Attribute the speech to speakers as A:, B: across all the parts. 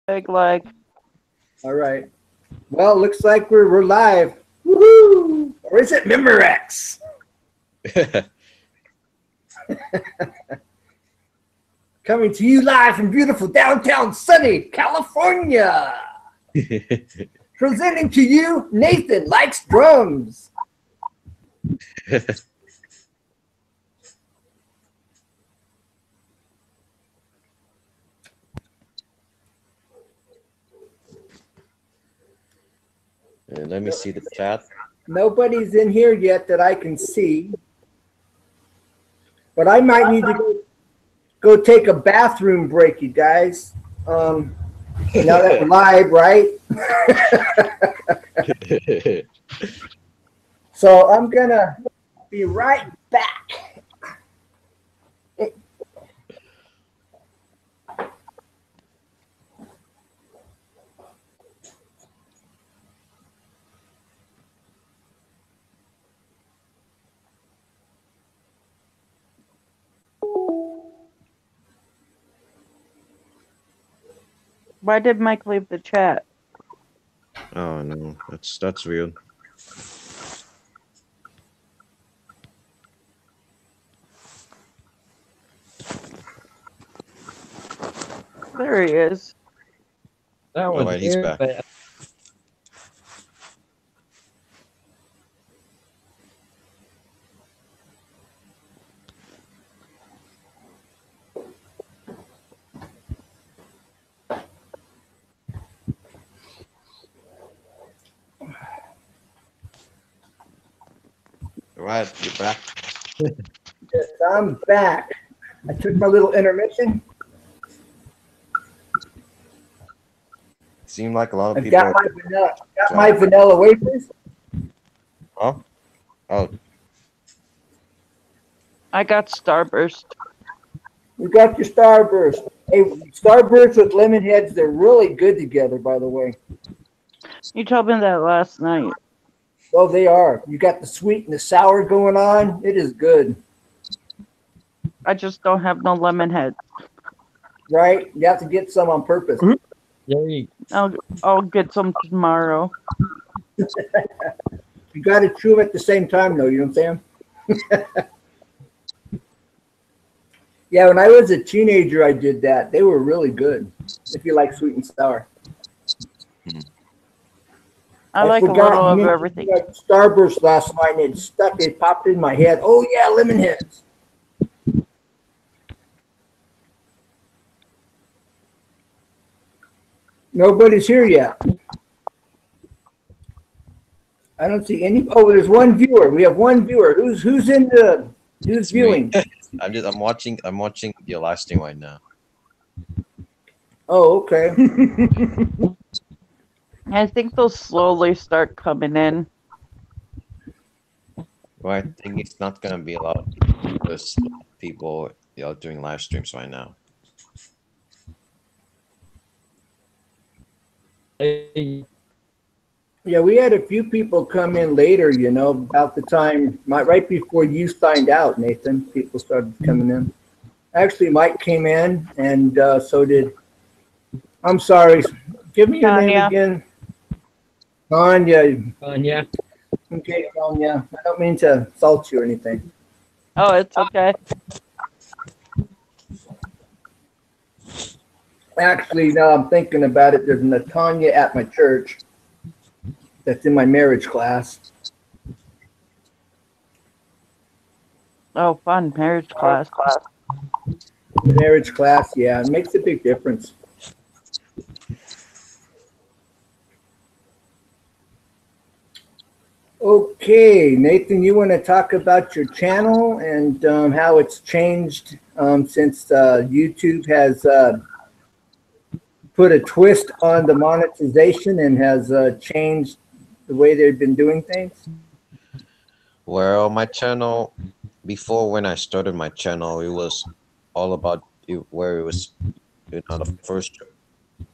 A: Big leg.
B: All right. Well, looks like we're live. Woohoo! Or is it Memorex? Coming to you live from beautiful downtown sunny California. Presenting to you, Nathan Likes Drums.
C: Let me see the chat.
B: Nobody's in here yet that I can see. But I might need to go take a bathroom break, you guys. Now that we're live, right? So I'm going to be right back.
A: Why did Mike leave the chat?
C: Oh no, that's weird.
A: There he is.
D: That was
C: Alright, he's
D: weird,
C: back.
D: but
C: Alright, you're back.
B: Yes, I'm back. I took my little intermission.
C: Seemed like a lot of
B: I've
C: people.
B: got my vanilla wafers.
C: Oh, oh,
A: I got Starburst.
B: We got your Starburst. Hey, Starburst with lemon heads, they're really good together, by the way.
A: You told me that last night.
B: Oh, they are. You got the sweet and the sour going on. It is good.
A: I just don't have no lemon head.
B: Right? You have to get some on purpose.
D: there you
A: I'll get some tomorrow.
B: You got to chew them at the same time, though. You know what I'm saying? Yeah, when I was a teenager, I did that. They were really good if you like sweet and sour.
A: I like a little of everything.
B: Starburst last night, and it popped in my head. Oh, yeah, lemon heads. Nobody's here yet. I don't see any. Oh, there's one viewer. We have one viewer. Who's viewing?
C: I'm watching your live stream right now.
B: Oh, okay.
A: I think they'll slowly start coming in.
C: Well, I think it's not gonna be a lot of people, doing live streams right now.
B: Yeah, we had a few people come in later, about the time, right before you signed out, Nathan. People started coming in. Actually, Mike came in, and so did, I'm sorry, give me your name again. Tanya.
D: Tanya.
B: Okay, Tanya. I don't mean to insult you or anything.
A: Oh, it's okay.
B: Actually, now I'm thinking about it, there's a Tanya at my church that's in my marriage class.
A: Oh, fun. Marriage class.
B: Marriage class, yeah. It makes a big difference. Okay, Nathan, you want to talk about your channel and how it's changed since YouTube has put a twist on the monetization and has changed the way they've been doing things?
C: Well, my channel, before when I started my channel, it was all about where it was, the first,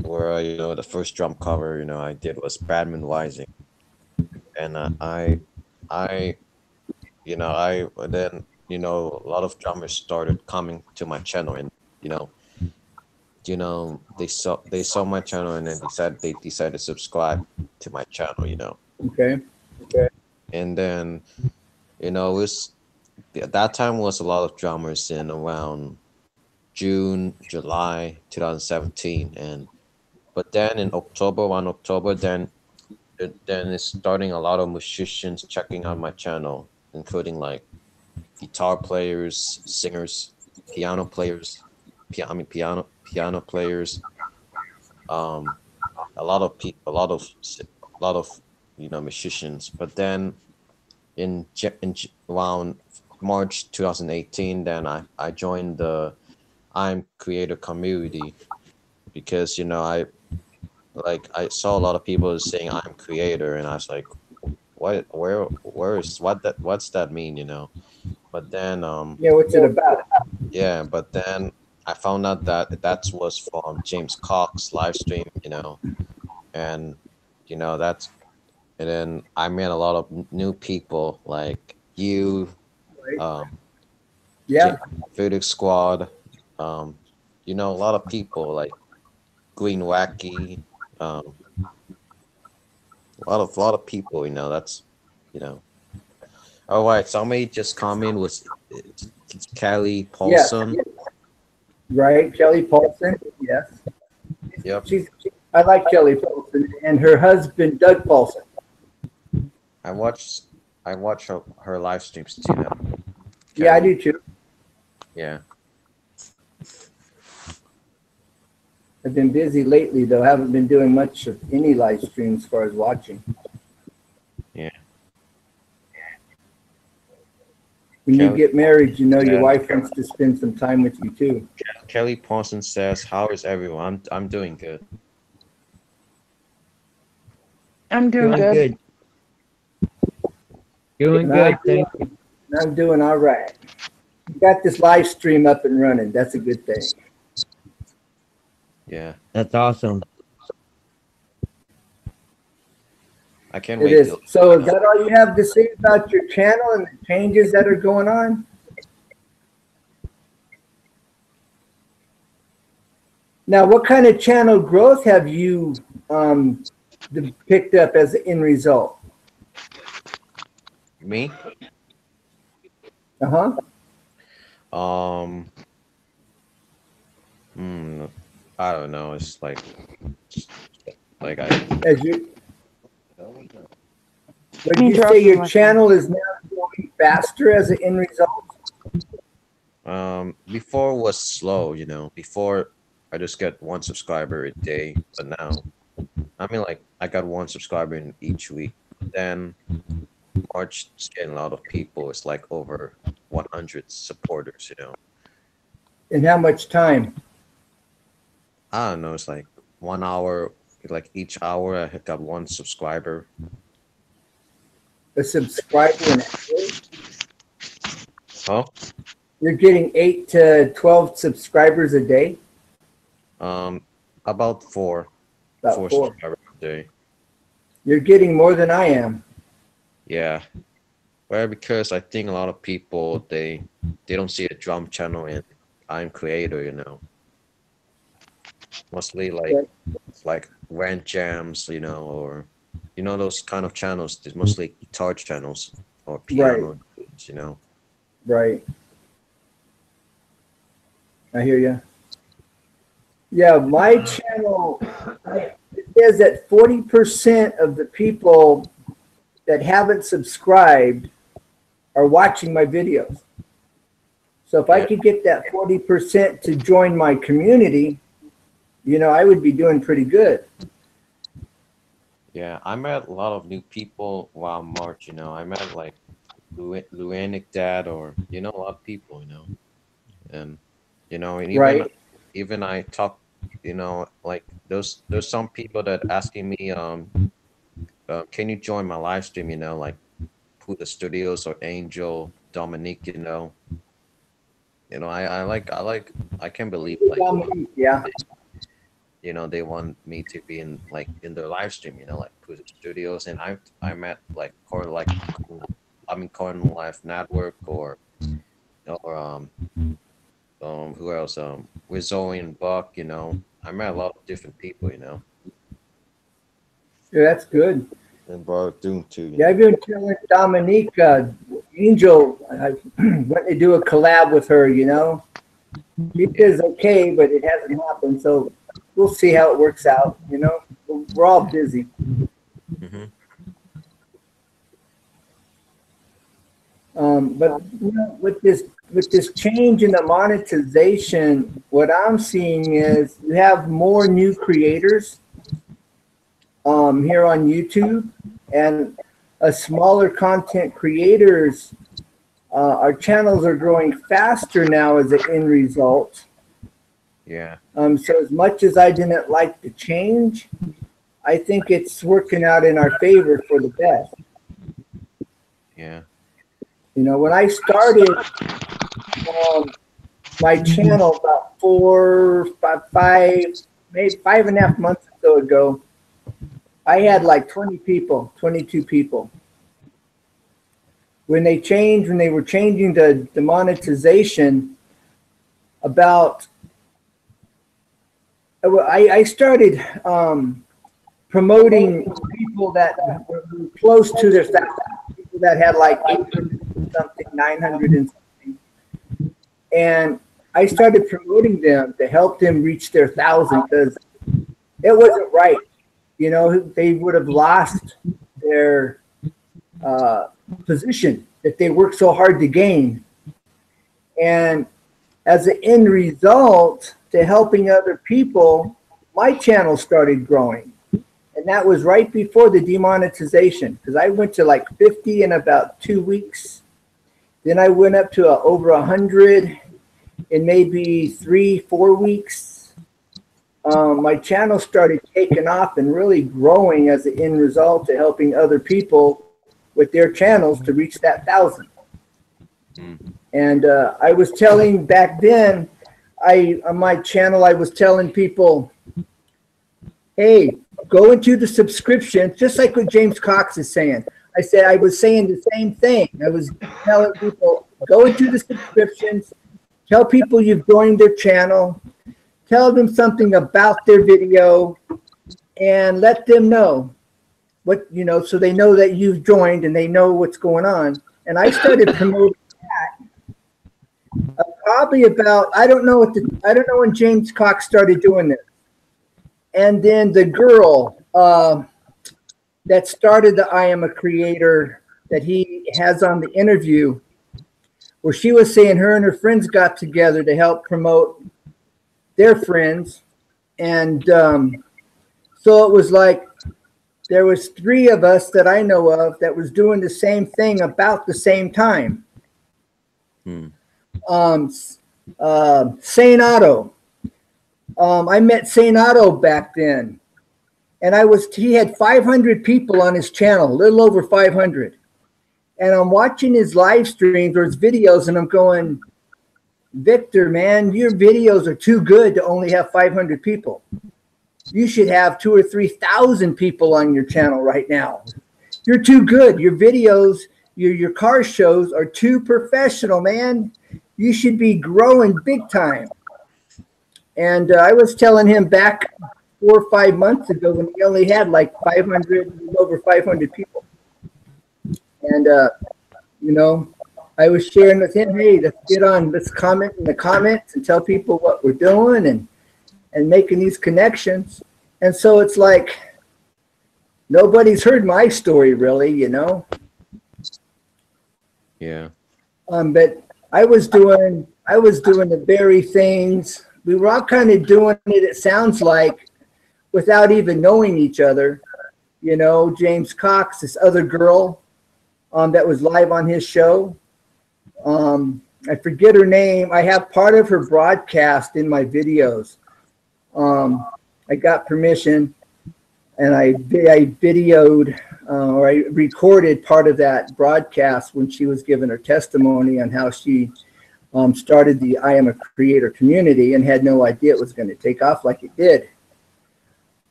C: where the first drum cover I did was Badman Rising, and then a lot of drummers started coming to my channel, and you know, they saw my channel and then decided to subscribe to my channel, you know.
B: Okay.
C: And then, you know, it was at that time was a lot of drummers in around June, July 2017. And but then in October, 1 October, then it's starting a lot of musicians checking out my channel, including like guitar players, singers, piano players, piano players, um, a lot of musicians. But then around March 2018, then I joined the I'm Creator community because I saw a lot of people saying I'm creator, and I was like, what's that mean, you know? But then
B: Yeah, what's it about?
C: yeah, but then I found out that was from James Cox live stream, you know, and that's and then I met a lot of new people like you,
B: Right?
C: um,
B: Yeah.
C: Phoenix Squad, um, a lot of people like Green Wacky, um, a lot of people, that's you know. All right, somebody just comment was it's Kelly
B: Yes.
C: Paulson.
B: Right. Kelly Paulson. Yes.
C: Yep,
B: I like Kelly Paulson and her husband, Doug Paulson.
C: I watched her live streams too now.
B: Yeah, I
C: Kelly,
B: do too.
C: yeah.
B: I've been busy lately, though. I haven't been doing much of any live streams as far as watching.
C: Yeah.
B: When you
C: Kelly,
B: get married, your
C: yeah.
B: wife wants to spend some time with you too.
C: Kelly Paulson says, "How is everyone? I'm doing good."
A: I'm doing
D: Doing
A: good.
D: good. Doing
B: And
D: good. Thank you.
B: I'm doing all right. Got this live stream up and running. That's a good thing.
C: Yeah,
D: That's awesome.
C: I can't
B: It
C: wait
B: is.
C: till
B: So is that all you have to say about your channel and the changes that are going on? Now, what kind of channel growth have you picked up as an end result?
C: me.
B: Uh-huh.
C: Um, hmm, I don't know. It's like I
B: As you, would
A: Me
B: you say
A: dropping
B: your
A: my
B: channel is now growing faster as an end result?
C: before was slow. Before I just get one subscriber a day, but now I mean like I got one subscriber in each week. Then March is getting a lot of people. It's like over 100 supporters.
B: In how much time?
C: I don't know. It's like 1 hour, like each hour I got one subscriber.
B: A subscriber an hour?
C: Huh?
B: You're getting 8 to 12 subscribers a day?
C: About four
B: About 4.
C: subscribers a day.
B: You're getting more than I am.
C: Yeah. Well, because I think a lot of people they don't see a drum channel in I'm Creator. Mostly like rant jams, or those kind of channels. There's mostly guitar channels or
B: Right,
C: piano.
B: right. I hear you. Yeah, my channel, it says that 40% of the people that haven't subscribed are watching my videos. So if I
C: Yeah.
B: could get that 40% to join my community, I would be doing pretty good.
C: Yeah, I met a lot of new people while March. I met like Luanic Dad, or a lot of people. And and
B: Right.
C: even I talk. Like there's some people that asking me, can you join my live stream? Like Puda Studios or Angel Dominique. I can't believe like
B: Yeah,
C: they want me to be in their live stream, like Puda Studios, and I met like Corn Life Network or who else? With Zoe and Buck, you know. I met a lot of different people, you know.
B: Yeah, that's good.
C: And Bart Doom too. You
B: Yeah,
C: know?
B: I've been telling Dominique, Angel, when to do a collab with her, you know. She says okay, but it hasn't happened, so we'll see how it works out, you know. We're all busy.
C: Mm-hmm.
B: But you know, with this change in the monetization, what I'm seeing is you have more new creators here on YouTube, and smaller content creators. Our channels are growing faster now as an end result.
C: Yeah.
B: So as much as I didn't like the change, I think it's working out in our favor for the best.
C: Yeah.
B: You know, when I started my channel about maybe 5.5 months or so ago, I had like 20 people, 22 people. When they were changing the monetization, I started promoting people that were close to their thousand, people that had like 800 and something, 900 and something. And I started promoting them to help them reach their 1,000 because it wasn't right. You know, they would have lost their position that they worked so hard to gain. And as an end result to helping other people, my channel started growing. And that was right before the demonetization, because I went to like 50 in about 2 weeks. Then I went up to over 100 in maybe 3-4 weeks. My channel started taking off and really growing as an end result to helping other people with their channels to reach that 1,000. And I was telling back then, on my channel, I was telling people, hey, go into the subscription, just like what James Cox is saying. I was saying the same thing. I was telling people, go into the subscriptions, tell people you've joined their channel, tell them something about their video, and let them know what, you know, so they know that you've joined and they know what's going on. And I started promoting that probably about, I don't know when James Cox started doing this. And then the girl that started the I Am a Creator that he has on the interview, where she was saying her and her friends got together to help promote their friends. And so it was like there was 3 of us that I know of that was doing the same thing about the same time. Saint Otto. I met Saint Otto back then. And he had 500 people on his channel, a little over 500. And I'm watching his live streams or his videos, and I'm going, Victor, man, your videos are too good to only have 500 people. You should have 2,000 or 3,000 people on your channel right now. You're too good. Your videos, your car shows are too professional, man. You should be growing big time. And I was telling him back 4 or 5 months ago when he only had like 500, over 500 people. And, you know, I was sharing with him, hey, let's comment in the comments and tell people what we're doing and making these connections. And so it's like, nobody's heard my story really, you know?
C: Yeah.
B: But I was doing the very things, we were all kind of doing it sounds like, without even knowing each other. You know, James Cox, this other girl that was live on his show. I forget her name. I have part of her broadcast in my videos. I got permission and I videoed or I recorded part of that broadcast when she was giving her testimony on how she started the I Am a Creator community and had no idea it was going to take off like it did.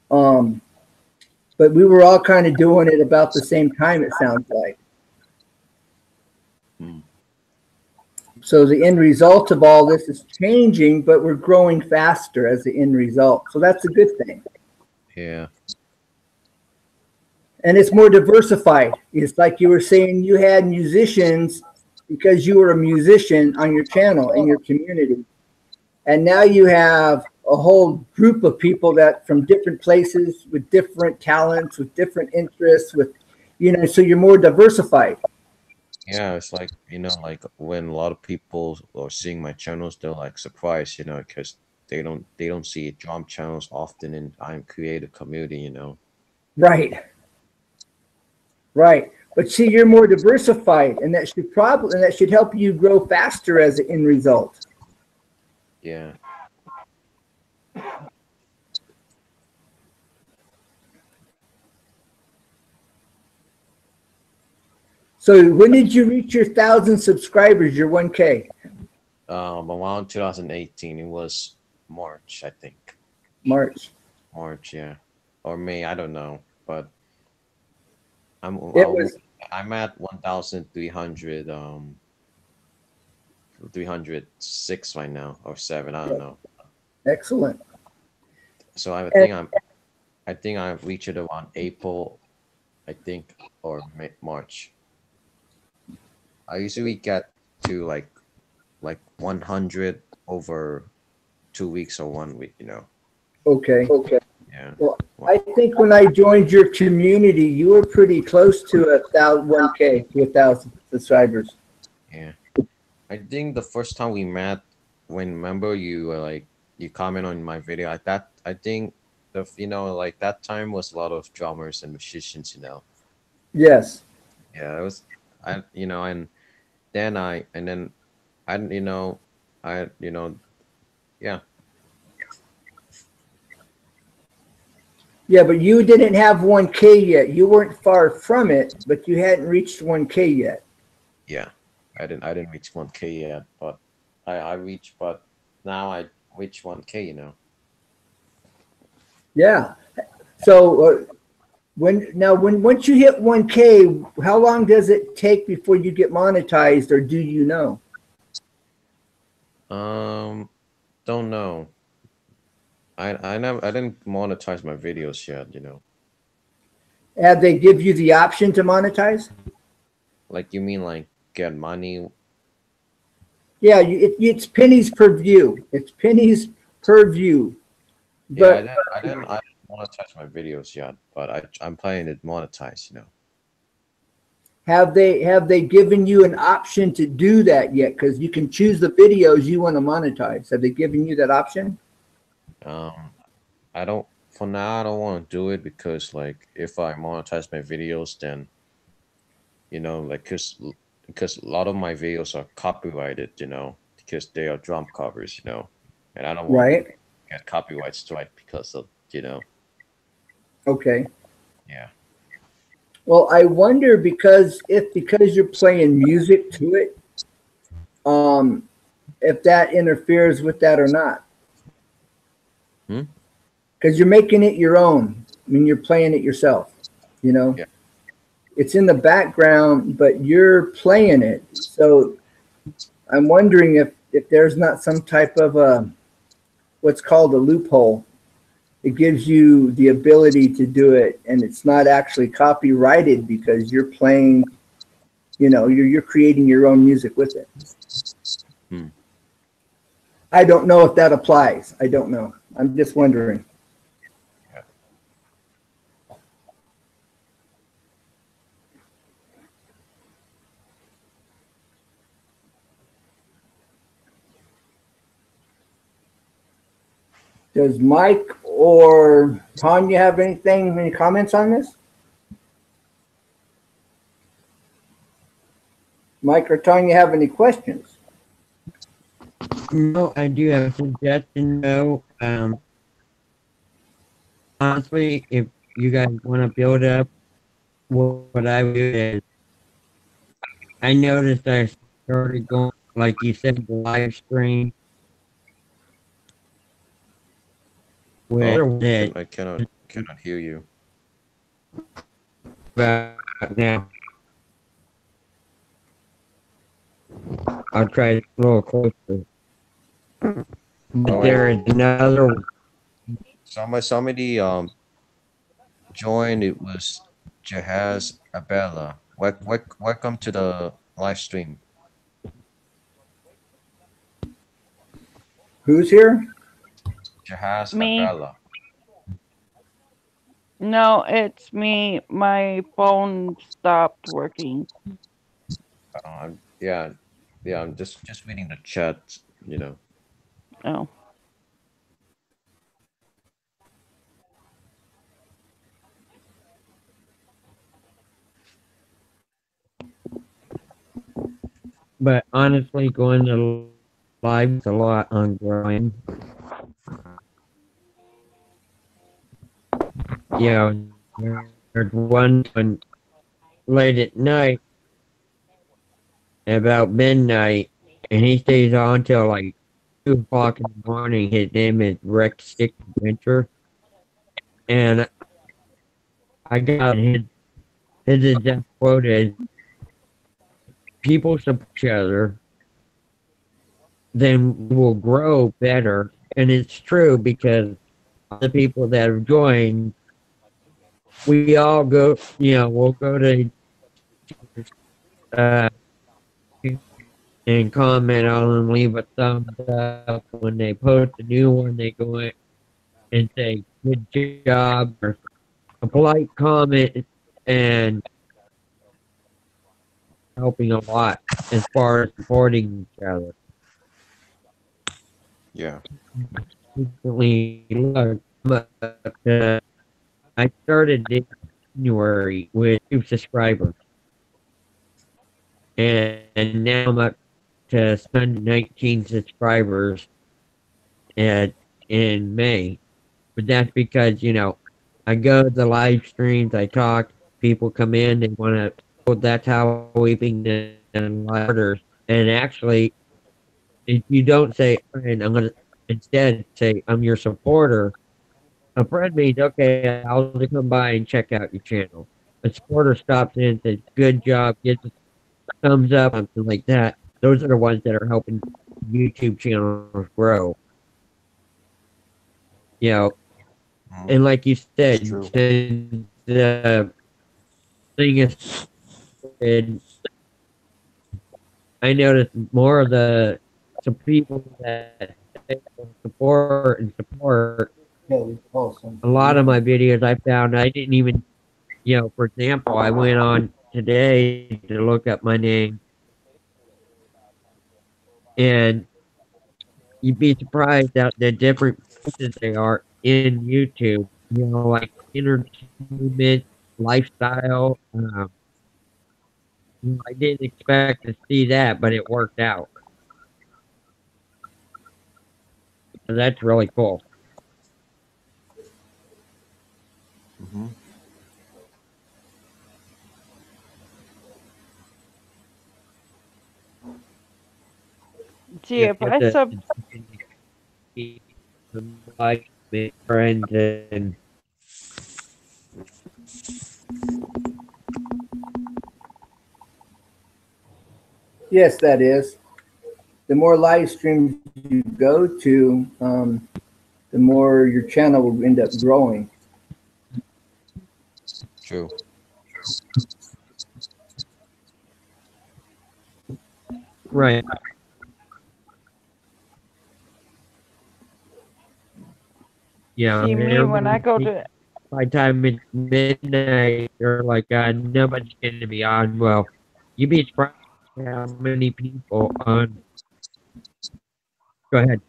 B: But we were all kind of doing it about the same time, it sounds like. So the end result of all this is changing, but we're growing faster as the end result. So that's a good thing.
C: Yeah.
B: And it's more diversified. It's like you were saying, you had musicians because you were a musician on your channel in your community. And now you have a whole group of people that from different places with different talents, with different interests, with, so you're more diversified.
C: Yeah, it's like, like when a lot of people are seeing my channels, they're like surprised, because they don't see drum channels often in I'm creative community.
B: Right. Right. But see, you're more diversified, and that should help you grow faster as an end result.
C: Yeah.
B: So when did you reach your 1,000 subscribers, your 1K?
C: Around 2018, it was March, I think.
B: March.
C: March, yeah, or May, I don't know, but
B: It was
C: I'm at 1,300 306 right now, or 7, I don't know.
B: excellent.
C: So I think I've reached it around April, I think, or March. I usually get to like 100 over 2 weeks or 1 week.
B: Okay.
C: Yeah.
B: Well, I think when I joined your community, you were pretty close to 1K, to 1,000 subscribers.
C: Yeah. I think the first time we met, remember you were like, you comment on my video like that. I think like that time was a lot of drummers and musicians.
B: Yes.
C: Yeah, it was, and then I, yeah.
B: Yeah, but you didn't have 1K yet. You weren't far from it, but you hadn't reached 1K yet.
C: Yeah. I didn't reach 1K yet, but I reached, but now I reach 1K.
B: Yeah. So once you hit 1K, how long does it take before you get monetized, or do you know?
C: Don't know. I didn't monetize my videos yet.
B: Have they give you the option to monetize?
C: Like, you mean like get money?
B: Yeah, it's pennies per view. It's pennies per view.
C: Yeah,
B: But
C: I didn't monetize my videos yet, but I'm planning to monetize.
B: have they given you an option to do that yet? Because you can choose the videos you want to monetize. Have they given you that option?
C: Um, I don't for now. I don't want to do it because, like, if I monetize my videos, then like, because a lot of my videos are copyrighted, because they are drum covers, and I don't want to
B: Right.
C: get copyright strike because of.
B: Okay.
C: Yeah.
B: Well, I wonder because you're playing music to it, um, if that interferes with that or not.
C: Hmm?
B: Because you're making it your own. I mean, you're playing it yourself.
C: Yeah.
B: It's in the background, but you're playing it. So I'm wondering if there's not some type of what's called a loophole. It gives you the ability to do it, and it's not actually copyrighted because you're playing. You're creating your own music with it.
C: Hmm.
B: I don't know if that applies. I don't know. I'm just wondering.
C: Yeah.
B: Does Mike or Tanya have any comments on this? Mike or Tanya have any questions?
D: No, I do have a suggestion though. Honestly, if you guys want to build up, what I would do is, I noticed I started going, like you said, the live stream
C: Oh,
D: with it
C: I cannot hear you.
D: about now. I'll try a little closer. But
C: All
D: there
C: right.
D: is another one.
C: Somebody joined. It was Jahaz Abella. Welcome to the live stream.
B: Who's here?
C: Jahaz
A: Me.
C: Abella.
A: No, it's me. My phone stopped working.
C: Yeah, yeah. I'm just reading the chat. You know.
A: Oh.
D: But honestly, going to live is a lot on growing. You know, there's one late at night, about midnight, and he stays on till like 2 o'clock in the morning. His name is Rex Stick Adventure, and I got his exact quote is, "People support each other, then we'll grow better." And it's true because the people that have joined, we all go, we'll go to uh, and comment on them, leave a thumbs up. When they post a new one, they go in and say good job or a polite comment, and helping a lot as far as supporting each other.
C: Yeah.
D: Recently, look, I started in January with 2 subscribers, and now I'm up to 119 subscribers at in May. But that's because, I go to the live streams, I talk, people come in, they want to, well, that's how we bring the orders. And actually, if you don't say, and I'm going to instead say, I'm your supporter, a friend means, okay, I'll just come by and check out your channel. A supporter stops in and says, good job, gives a thumbs up, something like that. Those are the ones that are helping YouTube channels grow. You know,
C: Mhm.
D: and like you
C: It's
D: said,
C: true.
D: since the thing is, I noticed more of the some people that say support.
B: Kelly Paulson.
D: A lot of my videos I found I didn't even, for example, I went on today to look up my name, and you'd be surprised at the different places they are in YouTube. Like entertainment, lifestyle. I didn't expect to see that, but it worked out. So that's really cool.
C: Hmm.
A: See,
D: You
A: if
D: have
A: I
D: to
A: sub,
D: keep them like make friends and
B: Yes, that is. The more live streams you go to, the more your channel will end up growing.
C: True.
D: right.
A: see me when I go
D: Everybody
A: to,
D: by the time it's midnight, they're like, nobody's gonna be on. Well, you'd be surprised how many people on. Go ahead,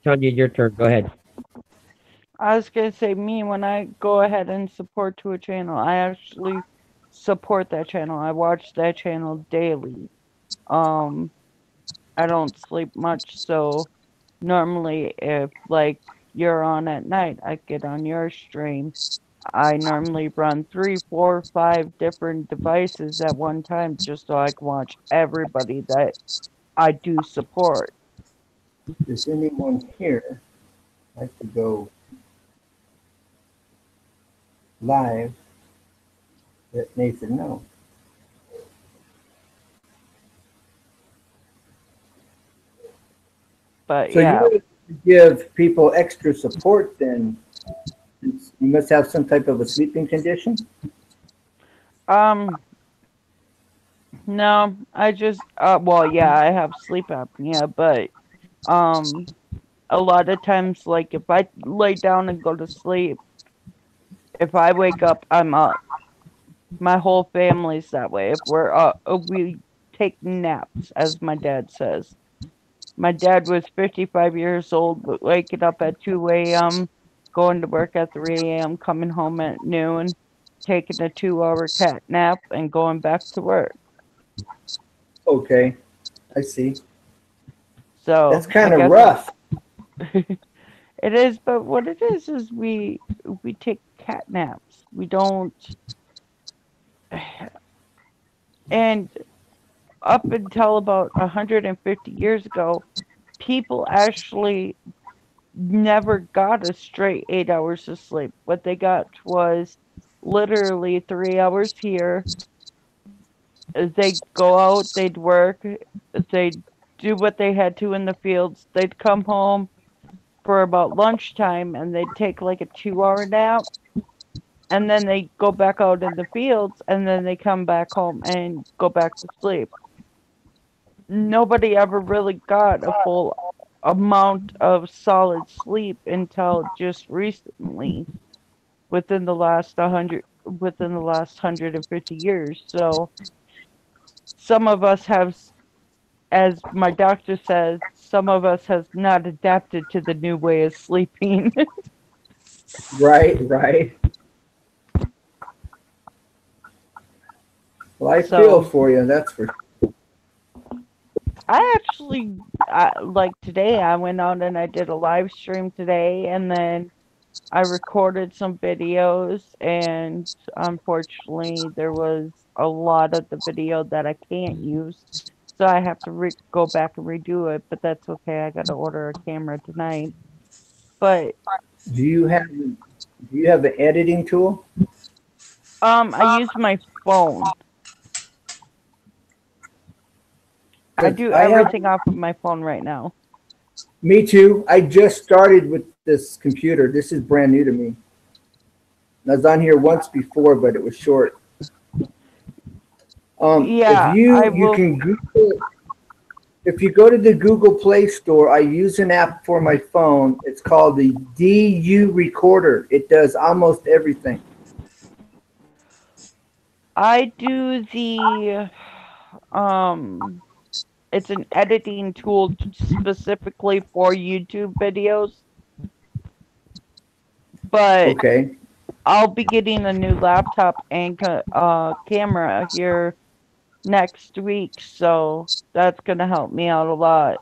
D: Tanya, your turn. Go ahead.
A: I was gonna say me when I go ahead and support to a channel, I actually support that channel. I watch that channel daily. Um, I don't sleep much, so normally if like you're on at night, I get on your stream. I normally run 3, 4, 5 different devices at one time just so I can watch everybody that I do support.
B: Does anyone here like to go live? Let Nathan know.
A: But
B: So
A: yeah,
B: you give people extra support then. You must have some type of a sleeping condition.
A: um, no, I just well, yeah, I have sleep apnea, but um, a lot of times, like if I lay down and go to sleep, if I wake up, I'm up. My whole family's that way. If we're we take naps, as my dad says. My dad was 55 years old, but waking up at 2 a.m., going to work at 3 a.m., coming home at noon, taking a 2 hour cat nap, and going back to work.
B: Okay, I see. That's
A: So I
B: kind of
A: guess
B: rough.
A: it is, but what it is we take cat naps. We don't, and up until about 150 years ago, people actually never got a straight 8 hours of sleep. What they got was literally 3 hours here. They'd go out, they'd work, they'd do what they had to in the fields. They'd come home for about lunchtime and they'd take like a 2 hour nap. And then they go back out in the fields and then they come back home and go back to sleep. Nobody ever really got a full amount of solid sleep until just recently within the last 150 years. So some of us have, as my doctor says, some of us has not adapted to the new way of sleeping.
B: Right, right. Well, I feel
A: So
B: for you. That's for
A: I actually, like today, I went out and I did a live stream today, and then I recorded some videos, and unfortunately, there was a lot of the video that I can't use, so I have to go back and redo it. But that's okay. I got to order a camera tonight. But
B: Do you have an editing tool?
A: I use my phone. I
B: Because
A: do
B: I have.
A: everything off of my phone right now.
B: Me too. I just started with this computer. This is brand new to me. I was on here once before, but it was short. If
A: Yeah, I
B: you
A: will.
B: can Google, if you go to the Google Play Store, I use an app for my phone. It's called the DU Recorder. It does almost everything.
A: I do the um. It's an editing tool specifically for YouTube videos, but
B: Okay.
A: I'll be getting a new laptop and camera here next week, so that's gonna help me out a lot.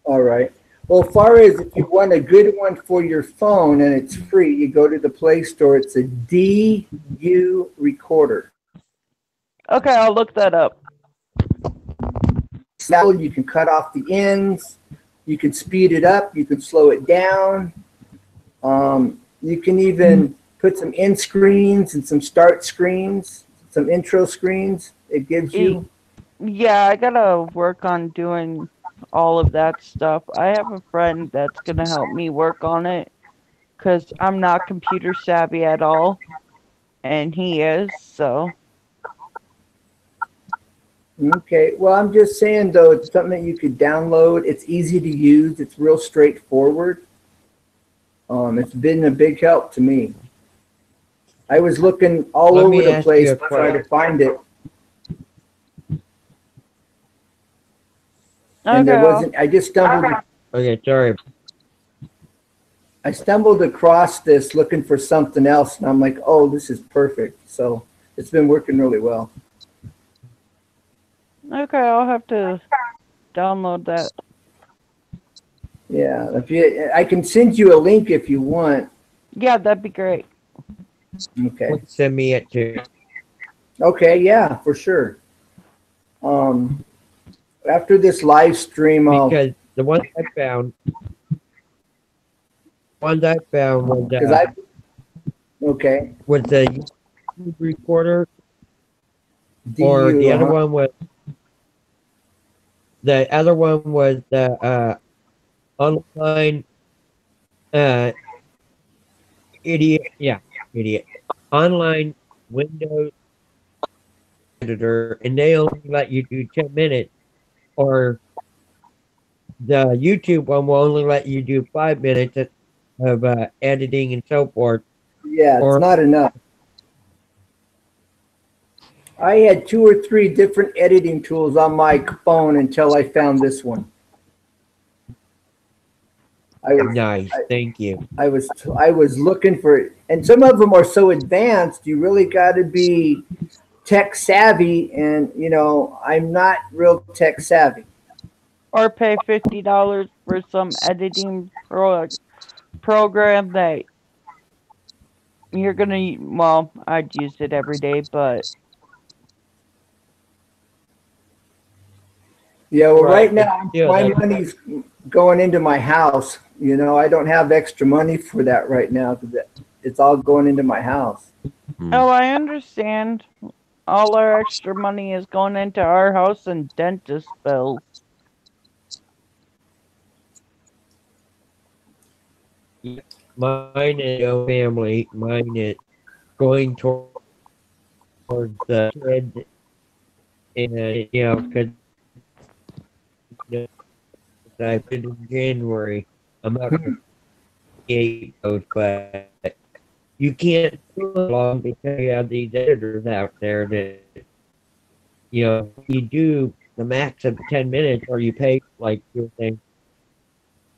B: All right. Well, as far as if you want a good one for your phone and it's free, you go to the Play Store. It's a DU Recorder.
A: Okay, I'll look that up.
B: You can cut off the ends. You can speed it up. You can slow it down. You can even put some end screens and some start screens, some intro screens. It gives
A: E-
B: you.
A: Yeah, I gotta work on doing all of that stuff. I have a friend that's gonna help me work on it because I'm not computer savvy at all, and he is, so.
B: Okay. Well, I'm just saying though, it's something that you could download. It's easy to use. It's real straightforward. It's been a big help to me. I was looking all
D: Let
B: over
D: me
B: the
D: ask
B: place
D: you a
B: to try to
D: question.
B: find it, and
A: Okay,
B: there wasn't.
D: Okay, sorry.
B: I stumbled across this looking for something else, and I'm like, oh, this is perfect. So it's been working really well.
A: okay, I'll have to download that.
B: Yeah, I can send you a link if you want.
A: Yeah, that'd be great.
B: Okay.
D: Send me it too.
B: Okay, yeah, for sure. Um, after this live stream,
D: Because the ones I found
B: because I, okay,
D: was the YouTube recorder, or
B: DU,
D: the other one was The other one was the online uh idiot. Yeah, idiot. Online Windows editor, and they only let you do 10 minutes, or the YouTube one will only let you do 5 minutes of editing and so forth.
B: Yeah, it's
D: Or
B: not enough. I had two or three different editing tools on my phone until I found this one. I was
D: nice, thank you.
B: I was looking for it, and some of them are so advanced. You really got to be tech savvy, and I'm not real tech savvy.
A: Or pay $50 for some editing program that you're gonna. Well, I'd use it every day, but
B: Yeah, well, right
D: Right, but
B: now
D: still,
B: my
D: that's
B: money's going into my house. I don't have extra money for that right now because it's all going into my house.
C: Mm.
A: oh, I understand. All our extra money is going into our house and dentist bills.
D: yeah, mine is no family. Mine is going towards the kids, and because I put it in January, I'm not
B: Hmm.
D: 8 those, but you can't do it long because you have these editors out there that if you do the max of 10 minutes, or you pay like you were saying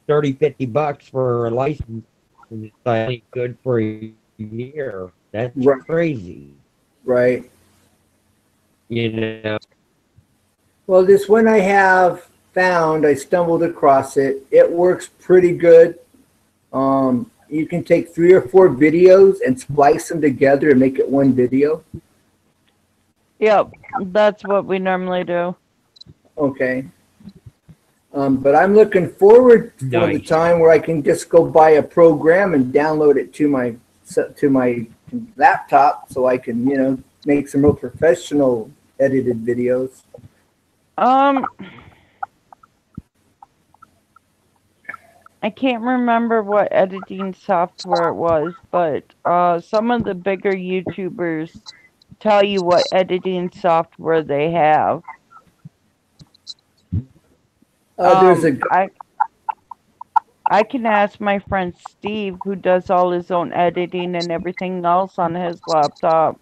D: 30-50 bucks for a license, and it's like good for a year. That's
B: Right,
D: crazy.
B: right.
D: You know,
B: Well, this one I have found, I stumbled across it. It works pretty good. You can take three or four videos and splice them together and make it one video.
A: Yep, that's what we normally do.
B: Okay. But I'm looking forward for the
D: nice.
B: time where I can just go buy a program and download it to my laptop, so I can make some real professional edited videos.
A: Um, I can't remember what editing software it was, but some of the bigger YouTubers tell you what editing software they have.
B: There's a
A: I can ask my friend Steve, who does all his own editing and everything else on his laptop.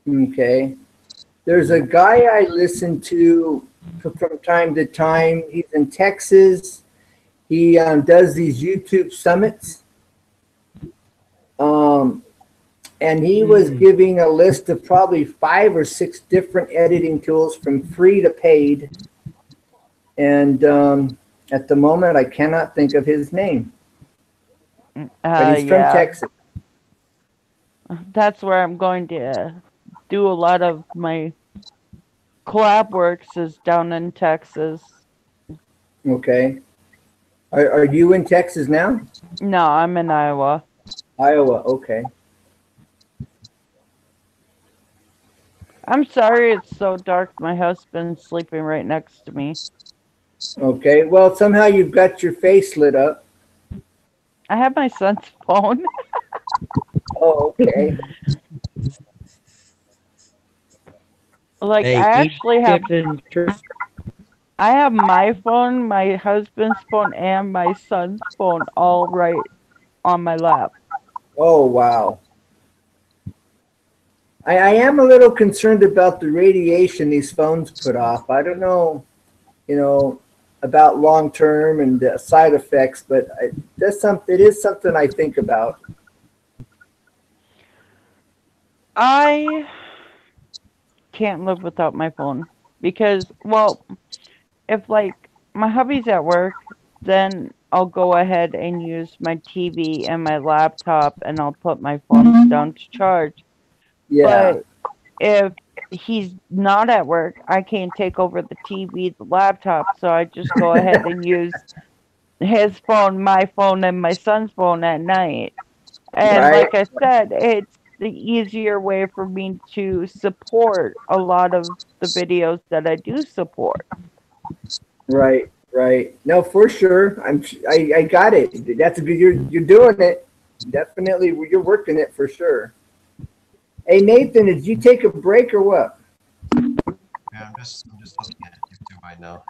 B: Okay. There's a guy I listen to from time to time. He's in Texas. He does these YouTube summits. Um, and he was
D: Mm,
B: giving a list of probably 5 or 6 different editing tools from free to paid. And at the moment, I cannot think of his name, but he's from
A: Yeah,
B: Texas.
A: that's where I'm going to do a lot of my collab works is down in Texas.
B: Okay. Are you in Texas now?
A: No, I'm in Iowa.
B: Iowa. Okay.
A: I'm sorry it's so dark. My husband's sleeping right next to me.
B: Okay. Well, somehow you've got your face lit up.
A: I have my son's phone.
B: Oh, okay.
A: Like
D: hey,
A: I
D: eat
A: actually have
D: chips and treats.
A: I have my phone, my husband's phone, and my son's phone all right on my lap.
B: Oh, wow. I am a little concerned about the radiation these phones put off. I don't know, you know, about long term and side effects, but it is something I think about.
A: I can't live without my phone because, well, if like my hubby's at work, then I'll go ahead and use my TV and my laptop and I'll put my phones down to charge.
B: Yeah,
A: But if he's not at work, I can't take over the TV, the laptop, so I just go ahead and use his phone, my phone, and my son's phone at night. And
B: right.
A: like I said, it's the easier way for me to support a lot of the videos that I do support.
B: Right, right. No, for sure. I got it. That's a good. You're doing it. Definitely, you're working it for sure. Hey Nathan, did you take a break or what?
C: Yeah, I'm just looking at YouTube right now.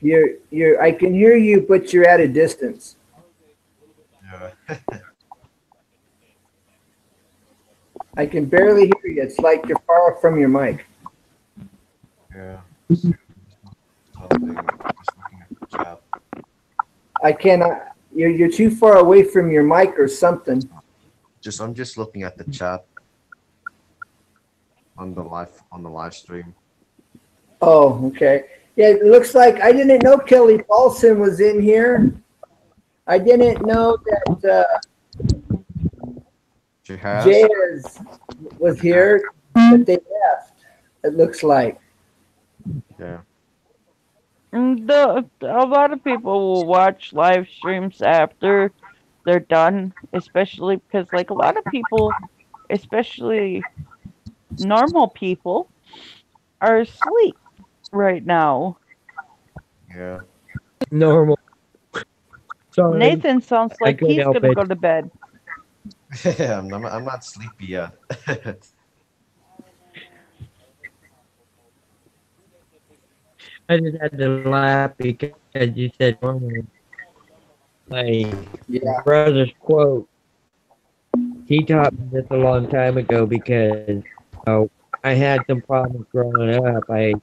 B: You're. I can hear you, but you're at a distance.
C: Yeah.
B: I can barely hear you. It's like you're far from your mic.
C: Yeah. Something. Just looking at the chat.
B: I cannot. You're too far away from your mic or something.
C: I'm just looking at the chat on the live stream.
B: Oh, okay. Yeah, it looks like I didn't know Kelly Paulson was in here. I didn't know that
C: She has.
B: Jazz was
C: Yeah.
B: here, but they left. It looks like.
C: Yeah.
A: A lot of people will watch live streams after they're done, especially because, like, a lot of people, especially normal people, are asleep right now.
C: Yeah.
D: Normal. Sorry,
A: Nathan sounds
D: I
A: like
D: couldn't
A: he's
D: help
A: gonna
D: it.
A: go to bed.
C: I'm not sleepy yet.
D: I just had to laugh because you said normal. My
B: Yeah.
D: brother's quote. He taught me this a long time ago because I had some problems growing up. I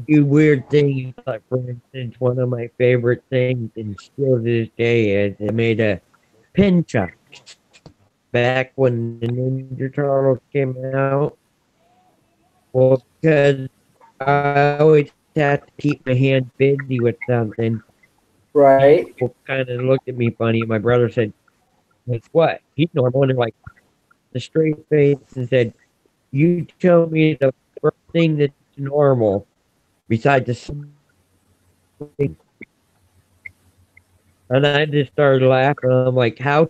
D: do weird things. Like for instance, one of my favorite things, and still to this day, is I made a pin chuck back when the Ninja Turtles came out. Well, because I always had to keep my hand busy with something,
B: Right.
D: people kind of looked at me funny. My brother said, "Like what? He's normal." And they're like, the straight face and said, "You tell me the first thing that's normal besides the thing." And I just started laughing. I'm like, "How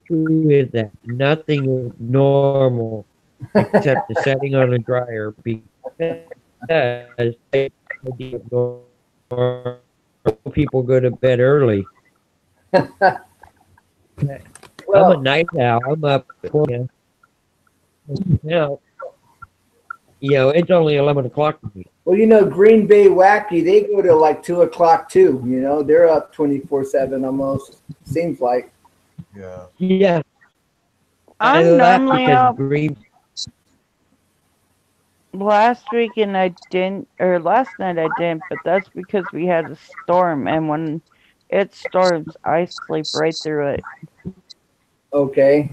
D: true is that? Nothing is normal except the setting on a dryer because idea of normal people go to bed early. I'm a
B: Well,
D: night owl. I'm up before you. Now, it's only 11 o'clock for me.
B: well, Green Bay Wacky, they go to like 2 o'clock too. They're up 24/7 almost. Seems like.
C: Yeah.
D: Yeah, I
A: I'm
D: laugh
A: normally
D: because
A: up
D: Green.
A: last week and I didn't, or last night I didn't, but that's because we had a storm, and when it storms, I sleep right through it.
B: Okay.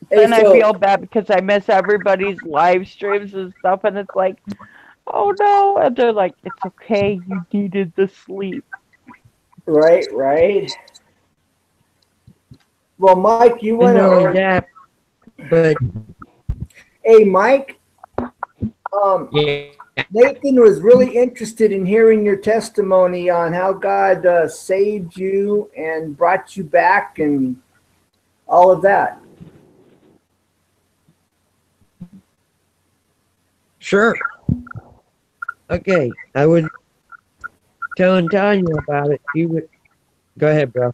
B: Hey,
A: Then I
B: so
A: feel bad because I miss everybody's live streams and stuff, and it's like, oh no, and they're like, it's okay, you needed the sleep.
B: right, right. Well, Mike, you
D: And
B: want to,
D: not only
B: or
D: that, but
B: hey, Mike, um,
D: yeah,
B: Nathan was really interested in hearing your testimony on how God saved you and brought you back and all of that.
D: sure. Okay, I was telling Tanya about it. She would go ahead, bro.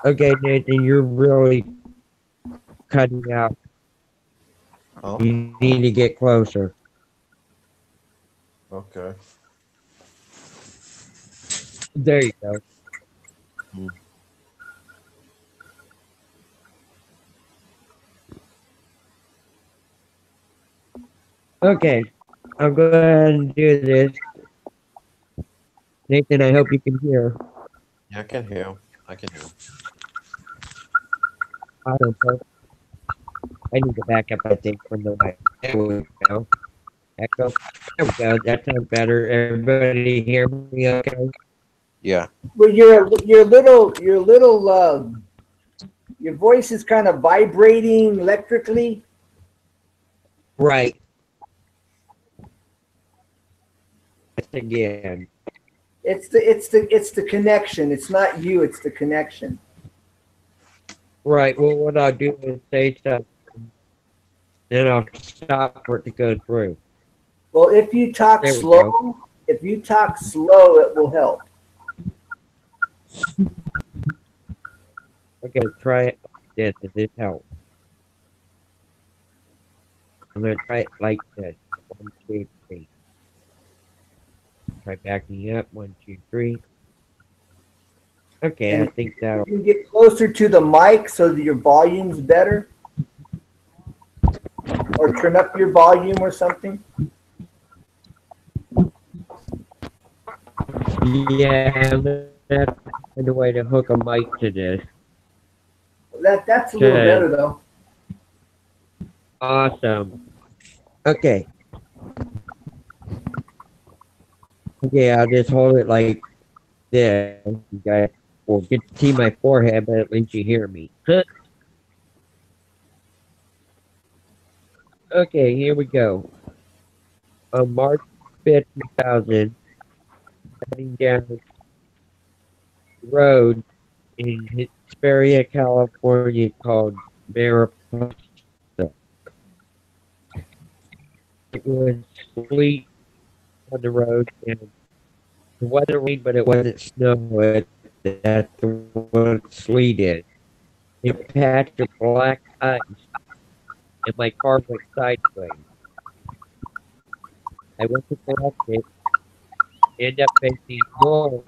D: Okay, Nathan, you're really cutting out.
C: Oh.
D: You need to get closer.
C: Okay.
D: There you go.
C: Hmm.
D: Okay, I'll go ahead and do this. Nathan, I hope you can hear.
C: Yeah, I can hear. I can hear.
D: Awesome, folks. I need to back up, I think, from the mic. There we go. Echo. There we go. That sounds better. Everybody hear me okay?
C: Yeah.
B: Well, your voice is kind of vibrating electrically.
D: Right. again.
B: It's the connection. It's not you. It's the connection.
D: Right. Well, what I'll do is say something, then I'll stop for it to go through.
B: Well, if you talk
D: There we go.
B: slow, it will help.
D: Okay, try it like this. Does this help? I'm gonna try it like this. 1, 2, 3. Try backing up. 1, 2, 3. Okay, I
B: And
D: think
B: if
D: that'll.
B: you can get closer to the mic so that your volume's better, or turn up your volume or something.
D: Yeah, I'm gonna have to find a way to hook a mic to this.
B: That's a little
D: Okay.
B: better though.
D: Awesome. Okay. Okay, I'll just hold it like this. You guys will get to see my forehead, but at least you hear me. Okay, here we go. On March 5th, 2000, heading down the road in Hesperia, California called Mariposa. It was sleet on the road and the weather rained, but it wasn't snow. That's what sleet is. A patch of black ice, and my car went sideways. I went to correct it, end up facing north.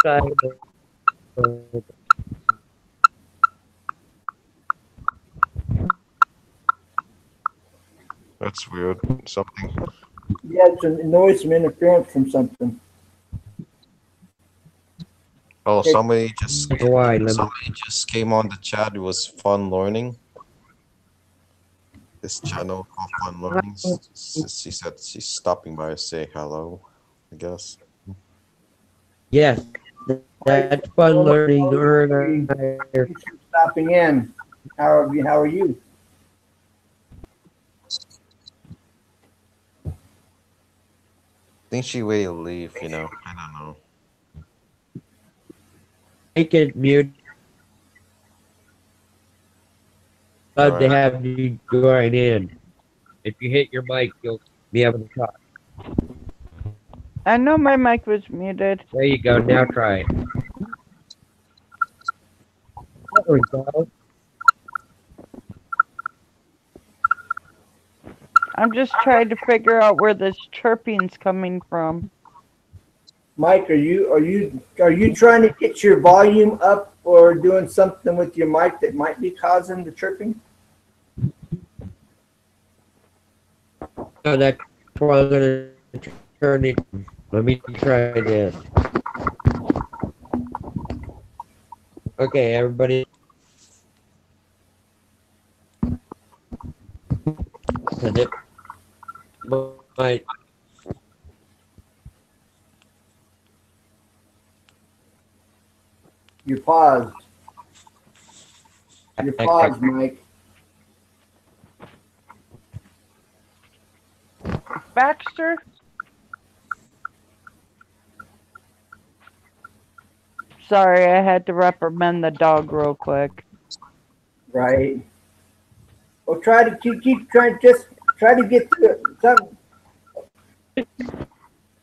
D: Side of the road.
C: That's weird. Something.
B: Yeah, it's a noise, some interference from something.
C: Oh,
B: Okay.
C: somebody just
D: Why? Let me.
C: somebody just came on the chat. It was Fun Learning. This channel called Fun Learning. She said she's stopping by to say hello, I guess.
D: Yes, that's fun learning.
B: Thanks for stopping in. How are you?
C: I think she ready to leave, I don't know.
D: Make it mute. Love to
C: Alright.
D: have you join in. If you hit your mic, you'll be able to talk.
A: I know my mic was muted.
D: There you go. Now try it. There we go.
A: I'm just trying to figure out where this chirping's coming from.
B: Mike, are you trying to get your volume up or doing something with your mic that might be causing the chirping?
D: So that's why I'm going to turn it. Let me try this. Okay, everybody. My
B: You paused. You paused, Mike.
A: Baxter? Sorry, I had to reprimand the dog real quick.
B: Right. Well, try to keep trying. Just try to get to it.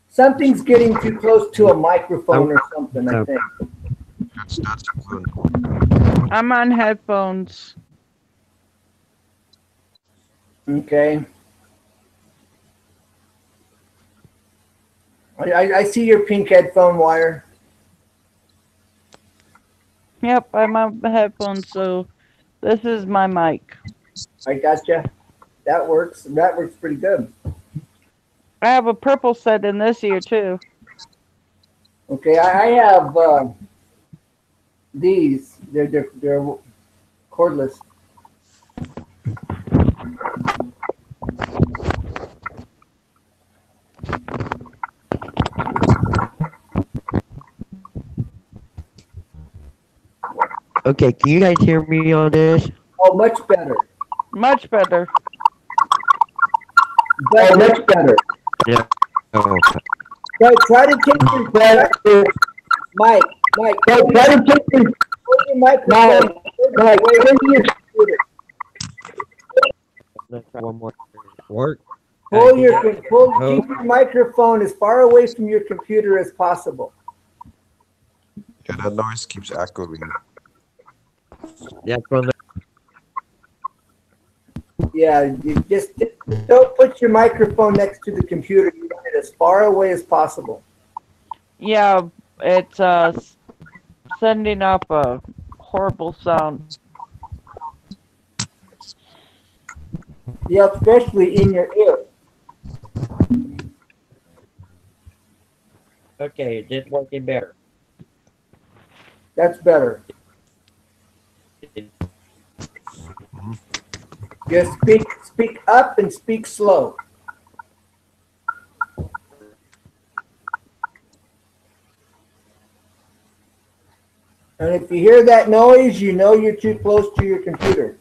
B: Something's getting too close to a microphone or something. I think.
C: That's good.
A: I'm on headphones.
B: Okay. I see your pink headphone wire.
A: Yep, I'm on headphones, so this is my mic.
B: I gotcha. That works. That works pretty good.
A: I have a purple set in this ear too.
B: Okay, I have these. They're cordless.
D: Okay, can you guys hear me on this?
B: Oh, much better.
A: Much better.
B: But oh, much better.
D: Yeah. Oh,
B: But try to take your Mike. Try to take your microphone. Mike, where your computer?
D: let's try one more. Work.
B: Keep your microphone as far away from your computer as possible.
C: Yeah, that noise keeps echoing.
D: That's from the.
B: Yeah, you just don't put your microphone next to the computer. You want it as far away as possible.
A: Yeah, it's sending up a horrible sound.
B: Yeah, especially in your ear.
D: Okay, is this working better?
B: That's better. Just speak up and speak slow. And if you hear that noise, you know you're too close to your computer.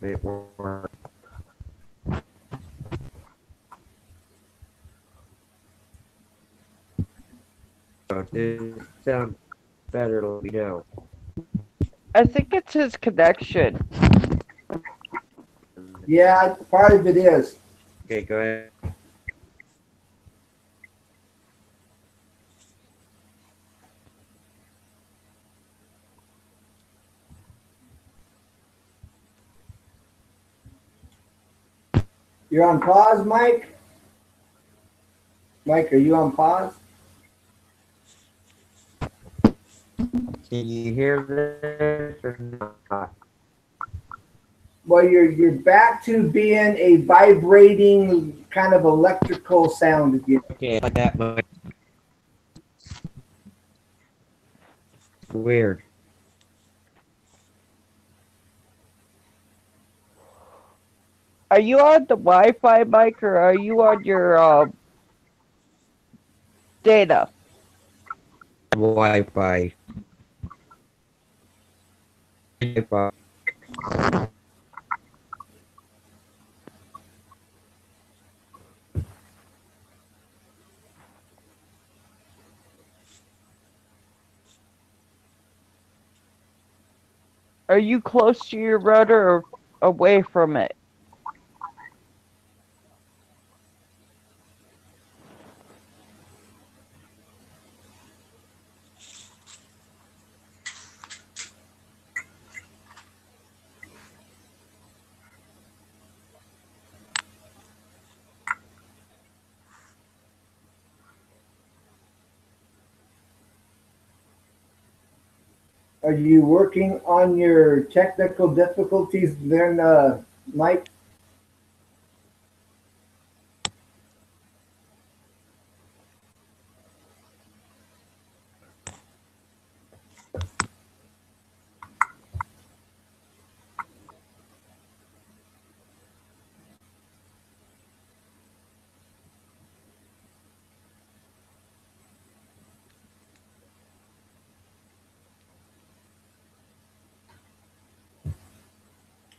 D: It worked. So if this sounds better, let me know.
A: I think it's his connection.
B: Yeah, part of it is.
D: Okay, go ahead.
B: You're on pause, Mike? Mike, are you on pause?
D: Can you hear this or not?
B: Well, you're back to being a vibrating kind of electrical sound again.
D: Okay, like that much. Weird.
A: Are you on the Wi-Fi mic or are you on your data?
D: Wi-Fi. Wi-Fi.
A: Are you close to your router or away from it?
B: Are you working on your technical difficulties there, Mike?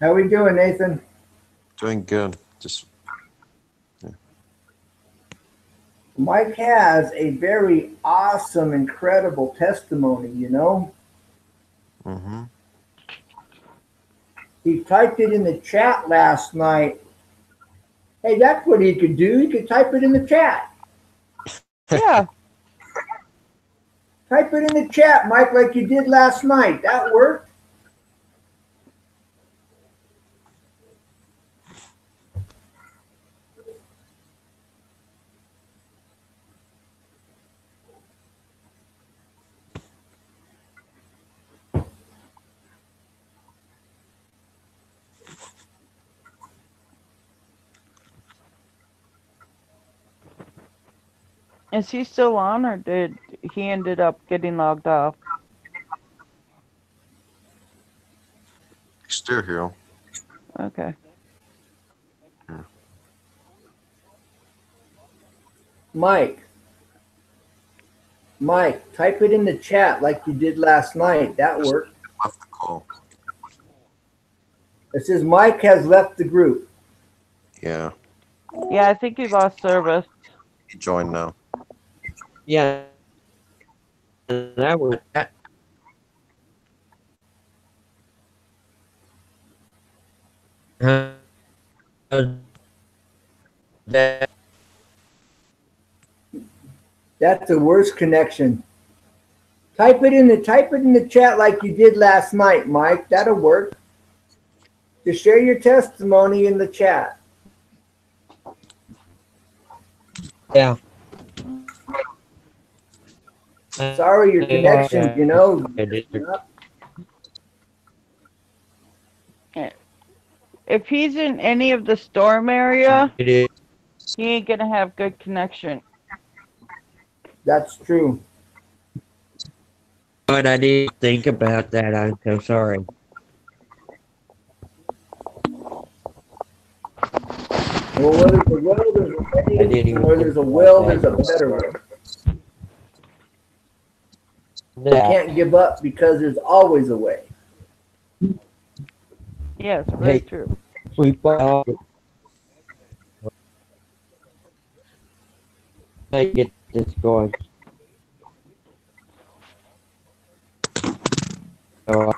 B: How we doing, Nathan?
C: Doing good. Just
B: Mike has a very awesome, incredible testimony, you know?
C: mm-hmm.
B: He typed it in the chat last night. Hey, that's what he could do. He could type it in the chat.
A: Yeah.
B: Type it in the chat, Mike, like you did last night. That worked.
A: Is he still on or did he ended up getting logged off?
C: We're here.
A: Okay.
C: Yeah.
B: Mike, Mike, type it in the chat like you did last night. That worked.
C: Left the call.
B: It says Mike has left the group.
C: Yeah.
A: Yeah, I think he lost service.
C: He joined now.
D: Yeah, that was that. That
B: That's the worst connection. Type it in the chat like you did last night, Mike. That'll work. Just share your testimony in the chat.
D: yeah.
B: Sorry, your connection, you know.
A: If he's in any of the storm area,
D: It is,
A: he ain't gonna have good connection.
B: That's true.
D: but I didn't think about that. I'm so sorry.
B: Well, where there's a will, there's a way,
D: I didn't even
B: and where
D: think
B: there's a
D: about
B: will,
D: that.
B: there's a better way. You
D: Yeah.
B: can't give up because there's always a way.
A: Yes, very
D: Hey.
A: true.
D: We all get this going. So,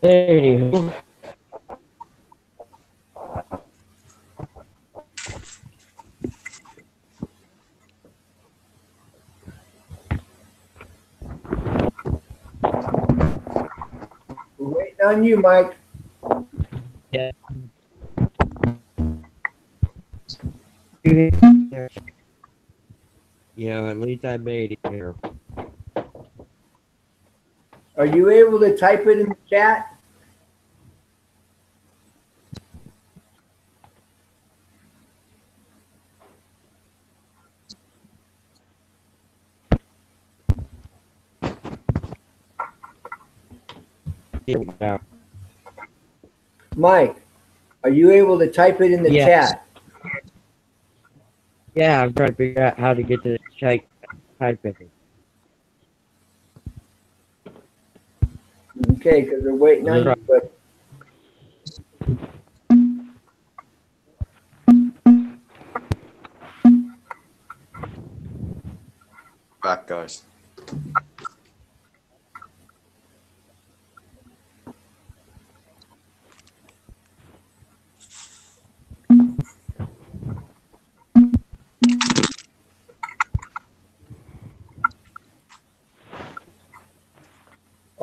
D: anywho,
B: We're waiting on you, Mike.
D: yeah. You know, at least I made it here.
B: Are you able to type it in the chat?
D: Here we go.
B: Mike, are you able to type it in the
D: Yeah.
B: chat?
D: Yeah, I'm trying to figure out how to get to type it.
B: Okay, because we're waiting on you. But
C: Back, guys.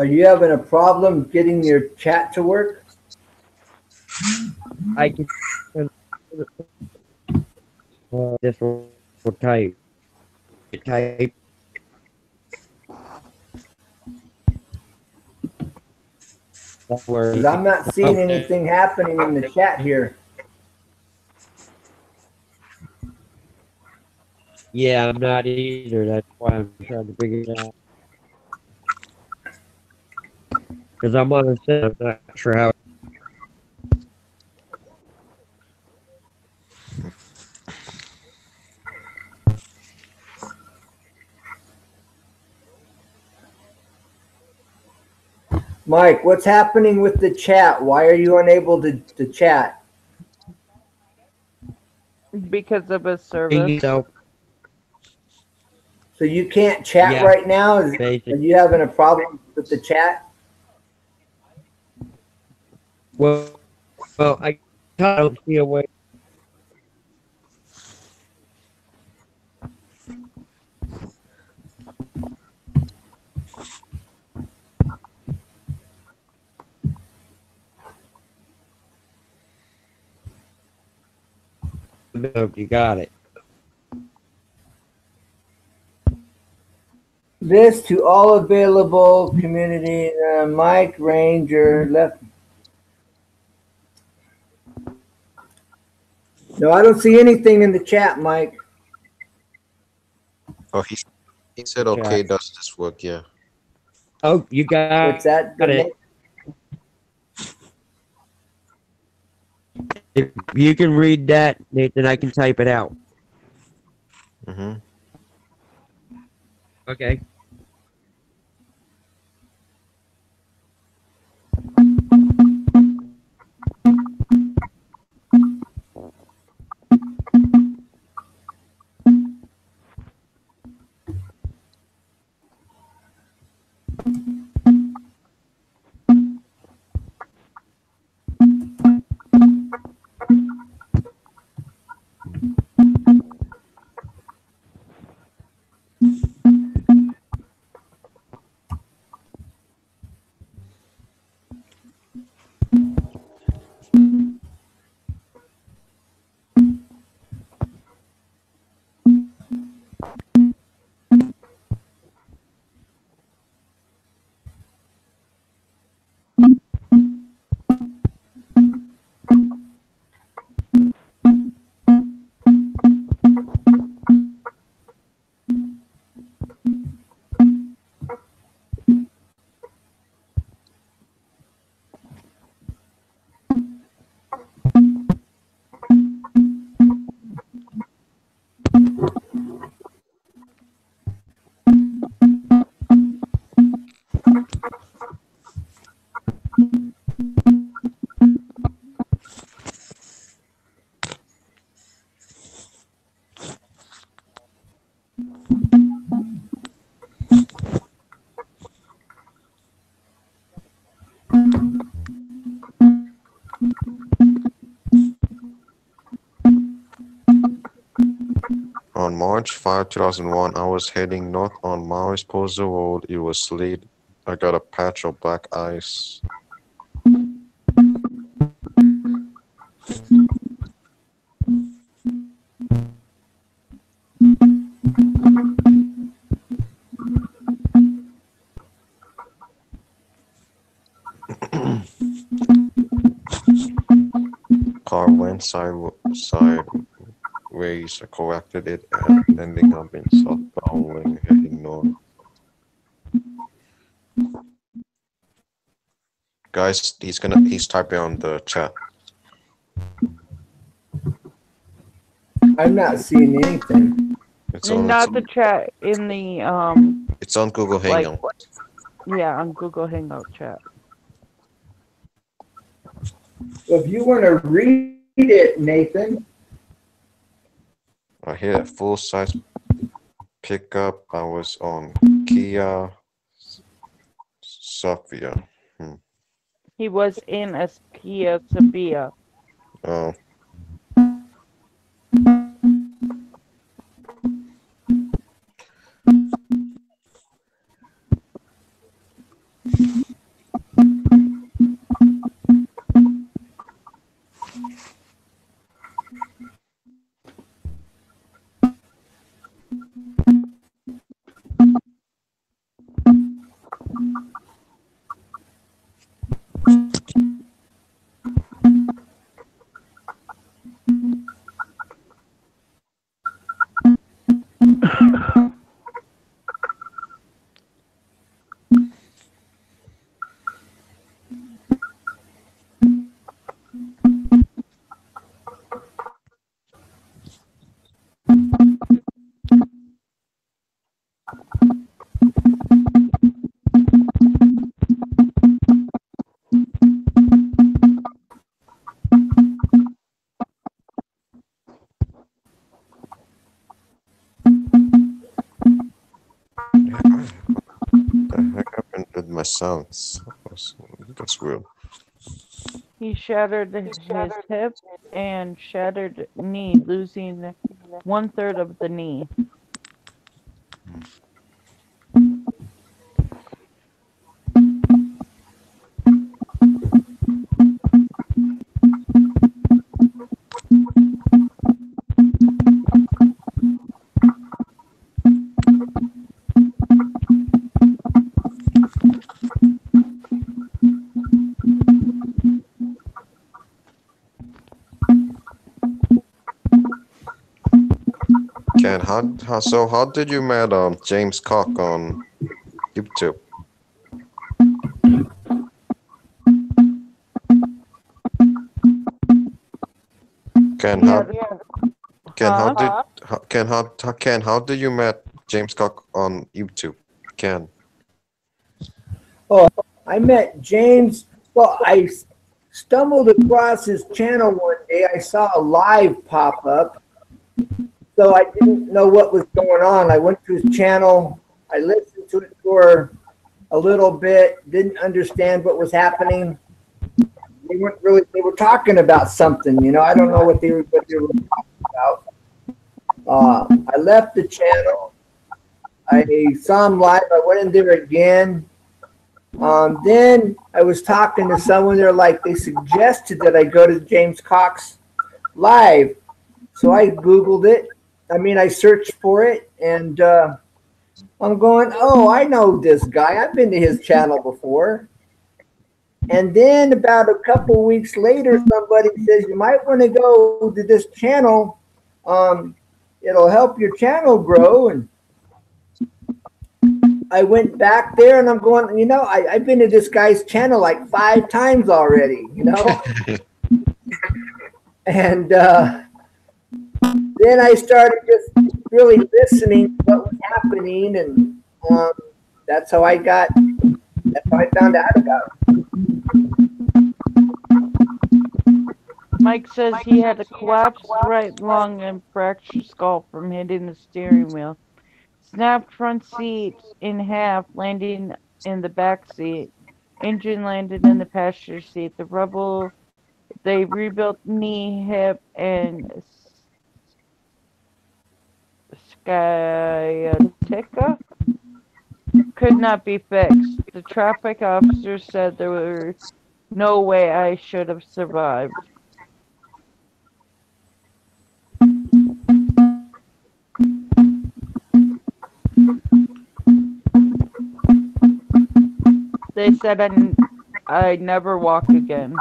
B: are you having a problem getting your chat to work?
D: I can this will type. Type.
B: Because I'm not seeing anything happening in the chat here.
D: Yeah, I'm not either. That's why I'm trying to figure it out. Because I'm on a set, I'm not sure how.
B: Mike, what's happening with the chat? Why are you unable to chat?
A: Because of his service.
D: So,
B: So you can't chat
D: Yeah.
B: right now? Are
D: basic.
B: you having a problem with the chat?
D: Well, I don't see a way. No, you got it.
B: This to all available community. Mike Ranger left. No, I don't see anything in the chat, Mike.
C: Oh, he said okay.
D: Chat.
C: Does this work? Yeah.
D: Oh, you got
B: What's that?
D: it. If you can read that, Nathan, I can type it out.
C: Mm-hmm.
D: Okay.
C: On March 5, 2001, I was heading north on Maoist Postal Road. It was sleet. I got a patch of black ice. Car went sideways. I corrected it and ending up in southbound lane heading north. Guys, he's typing on the chat.
B: I'm not seeing anything.
C: It's on
A: Not the chat in the
C: it's on Google
A: like
C: Hangout.
A: yeah, on Google Hangout chat.
B: Well, if you want to read it, Nathan.
C: I hit a full size pickup. I was on Kia Sophia.
A: He was in a Kia Sabia.
C: Oh. The heck happened with my sounds? That's weird.
A: He shattered his hip and shattered knee, losing 1/3 of the knee.
C: Ken, how did you met James Cock on YouTube? Ken,
A: He had,
C: Ken, how
A: huh?
C: did Ken, how did you met James Cock on YouTube? Ken.
B: Oh, I met James. Well, stumbled across his channel one day. I saw a live pop up, so I didn't know what was going on. I went to his channel. I listened to it for a little bit. Didn't understand what was happening. They weren't really. They were talking about something. I don't know what they were talking about. I left the channel. I saw him live. I went in there again. Then I was talking to someone. They're like, they suggested that I go to James Cox live. So I Googled it. I searched for it, and I'm going, oh, I know this guy. I've been to his channel before. And then about a couple weeks later, somebody says, you might want to go to this channel. It'll help your channel grow. And I went back there, and I'm going, I've been to this guy's channel like 5 times already, And then I started just really listening to what was happening, and that's how I found out about it.
A: Mike says he had a collapsed right lung and fractured skull from hitting the steering wheel. Snapped front seat in half, landing in the back seat. Engine landed in the passenger seat. They rebuilt knee, hip, and sciatica. Could not be fixed. The traffic officer said there were no way I should have survived. They said I never walk again.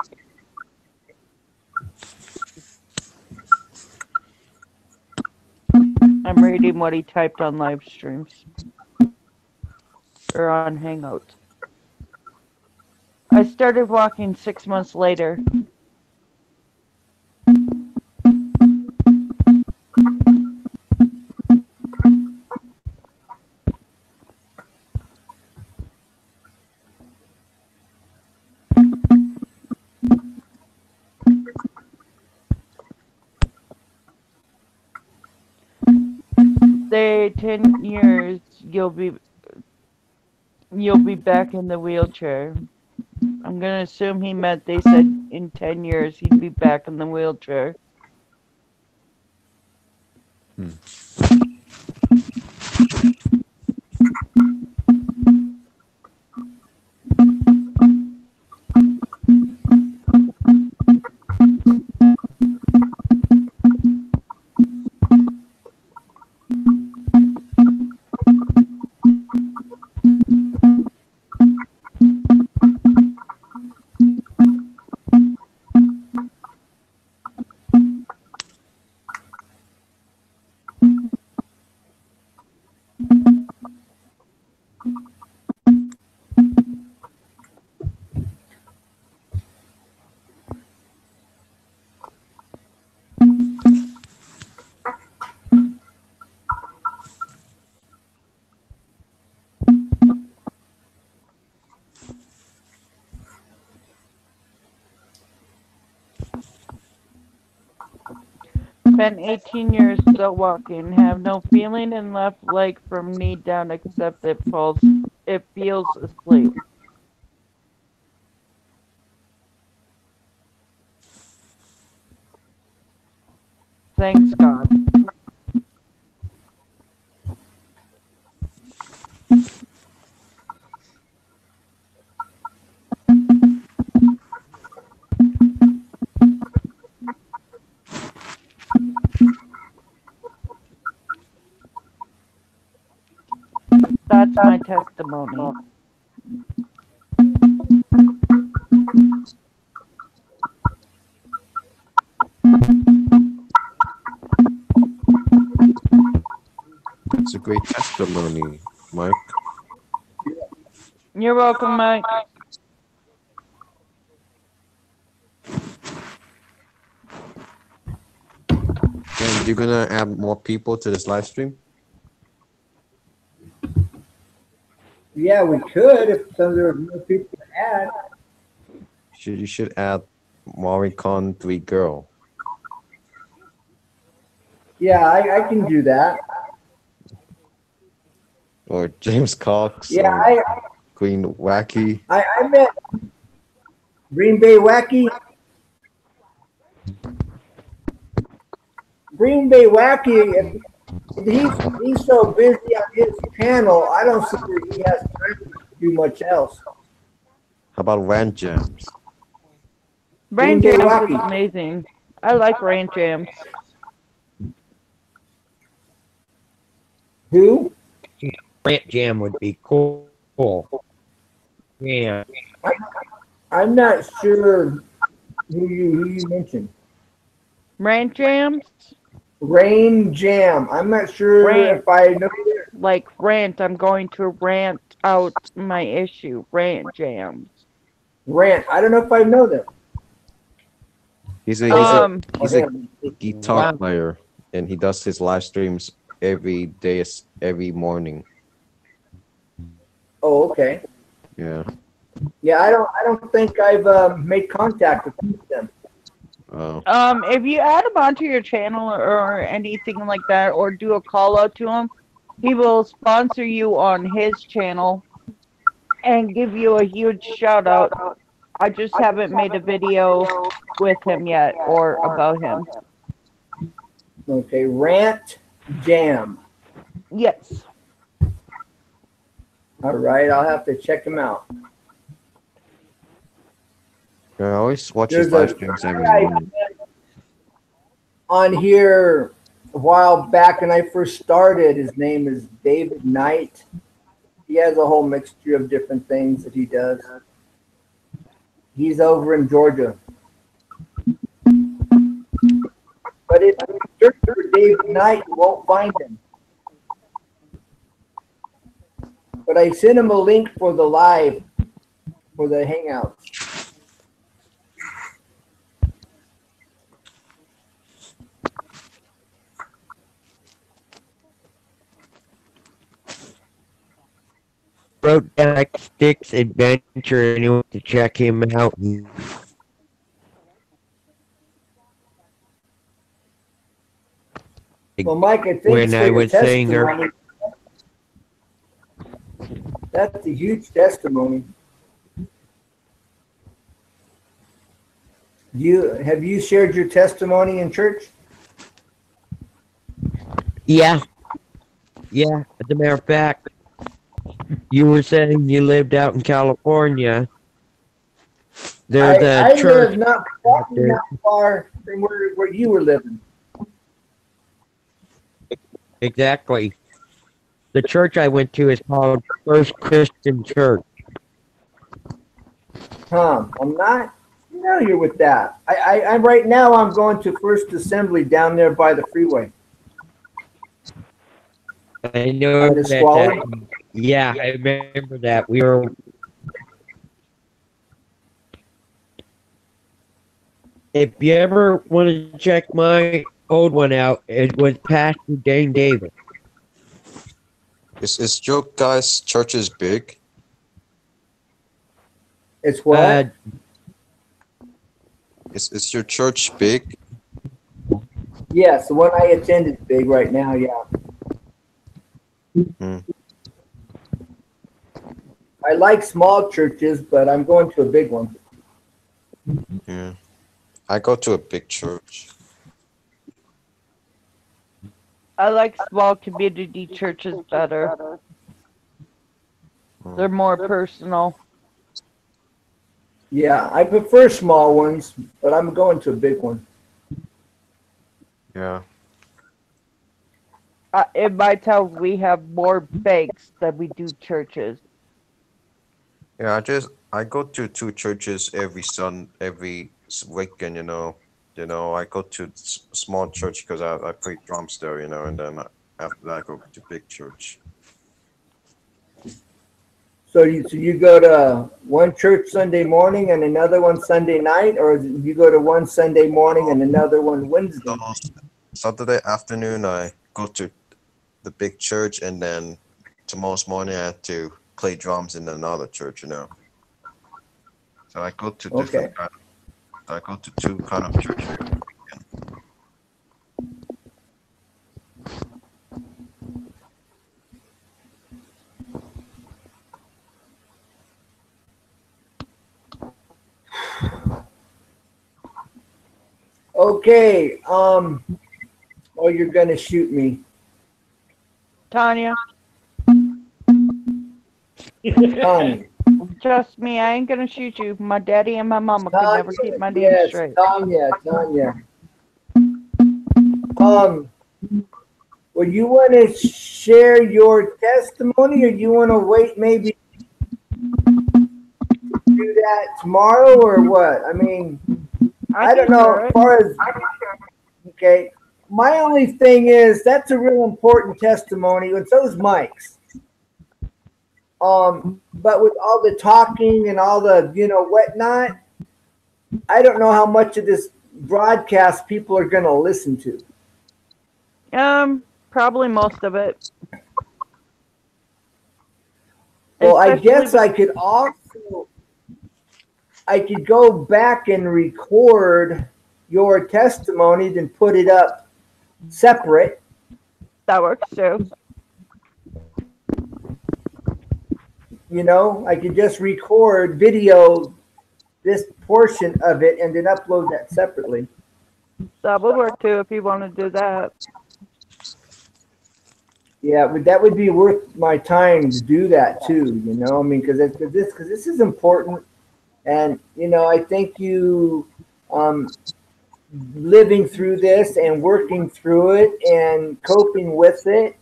A: I'm reading what he typed on live streams. Or on Hangouts. I started walking 6 months later. Say 10 years you'll be back in the wheelchair. I'm gonna assume he meant they said in 10 years he'd be back in the wheelchair. Spent 18 years still walking. Have no feeling in left leg from knee down except it feels asleep. Thanks God. That's my testimony.
C: It's a great testimony, Mike.
A: You're welcome, Mike.
C: And you're gonna add more people to this live stream?
B: Yeah, we could if there were more people to add.
C: You should add Maricon 3 girl
B: Yeah, I can do that.
C: or James Cox
B: Yeah,
C: or Queen Wacky.
B: I met Green Bay Wacky. Green Bay Wacky, he's so busy on his channel, I don't see that he has time to do much else.
C: How about Rand Jams?
A: Rain
B: Green Bay
A: Jams is
B: Wacky.
A: amazing. I like Rain Jams.
B: Who?
D: Rant Jam would be cool. Yeah.
B: I'm not sure who you mentioned.
A: Rain Jams?
B: Rain Jam. I'm not sure
A: Rain.
B: if I know.
A: Like rant, I'm going to rant out my issue. Rant Jams.
B: Rant. I don't know if I know them.
C: He's a
B: him.
C: guitar player, and he does his live streams every day, every morning.
B: Oh, okay.
C: Yeah.
B: Yeah, I don't think I've made contact with them.
C: Oh.
A: If you add him onto your channel or anything like that, or do a call out to him, he will sponsor you on his channel and give you a huge shout out. I just haven't made a video with him yet or about him.
B: Okay, Rant Jam.
A: Yes.
B: All right, I'll have to check him out.
C: I always watch his
B: There's
C: live
B: a
C: streams every
B: guy
C: morning.
B: on here a while back when I first started. His name is David Knight. He has a whole mixture of different things that he does. He's over in Georgia. But if you search for David Knight, you won't find him. But I sent him a link for the live, for the Hangouts.
D: Wrote Jack Stick's Adventure anyone to check him out.
B: Well, Mike, I think
D: When
B: for
D: I
B: your
D: was saying
B: testimony, that's a huge testimony. Have you shared your testimony in church?
D: Yeah. Yeah, as a matter of fact, you were saying you lived out in California. There's
B: I
D: a church.
B: live not far from where you were living.
D: Exactly. The church I went to is called First Christian Church.
B: I'm not familiar with that. I'm right now. I'm going to First Assembly down there by the freeway.
D: I know
B: The
D: that.
B: Squally?
D: Yeah, I remember that. We were. If you ever want to check my old one out, it was Pastor Dane Davis.
C: Is your guys' churches big?
B: It's what?
C: Is your church big?
B: Yes, the one I attend is big right now. Yeah.
C: Hmm.
B: I like small churches, but I'm going to a big one.
C: Yeah. I go to a big church.
A: I like small community churches better. They're more personal.
B: Yeah, I prefer small ones, but I'm going to a big one.
C: Yeah.
A: In my town, we have more banks than we do churches.
C: Yeah, I go to two churches every weekend, I go to small church because I play drums there, and then after that I go to big church.
B: So you go to one church Sunday morning and another one Sunday night, or you go to one Sunday morning and another one
C: So
B: Wednesday?
C: Saturday afternoon I go to the big church, and then tomorrow's morning I have to play drums in another church. So I go to
B: Okay.
C: I go to two kind of churches.
B: Okay. Oh, you're gonna shoot me,
A: Tanya,
B: Tanya.
A: trust me, I ain't gonna shoot you. My daddy and my mama could never keep
B: Tanya.
A: my name
B: Yes,
A: straight.
B: Tanya. Tanya. Um. Well, you want to share your testimony, or you want to wait maybe do that tomorrow, or what? I mean,
A: I
B: I don't
A: can
B: know.
A: share
B: As
A: it.
B: far as okay, my only thing is that's a real important testimony, and so is Mike's. But with all the talking and all the whatnot, I don't know how much of this broadcast people are going to listen to.
A: Probably most of it.
B: Well, I
A: Especially
B: guess
A: with
B: I could go back and record your testimony, then put it up separate.
A: that works too.
B: I could just record video this portion of it and then upload that separately.
A: That would work too if you want to do that.
B: Yeah, but that would be worth my time to do that too. I mean, because this is important, and I think you living through this and working through it and coping with it.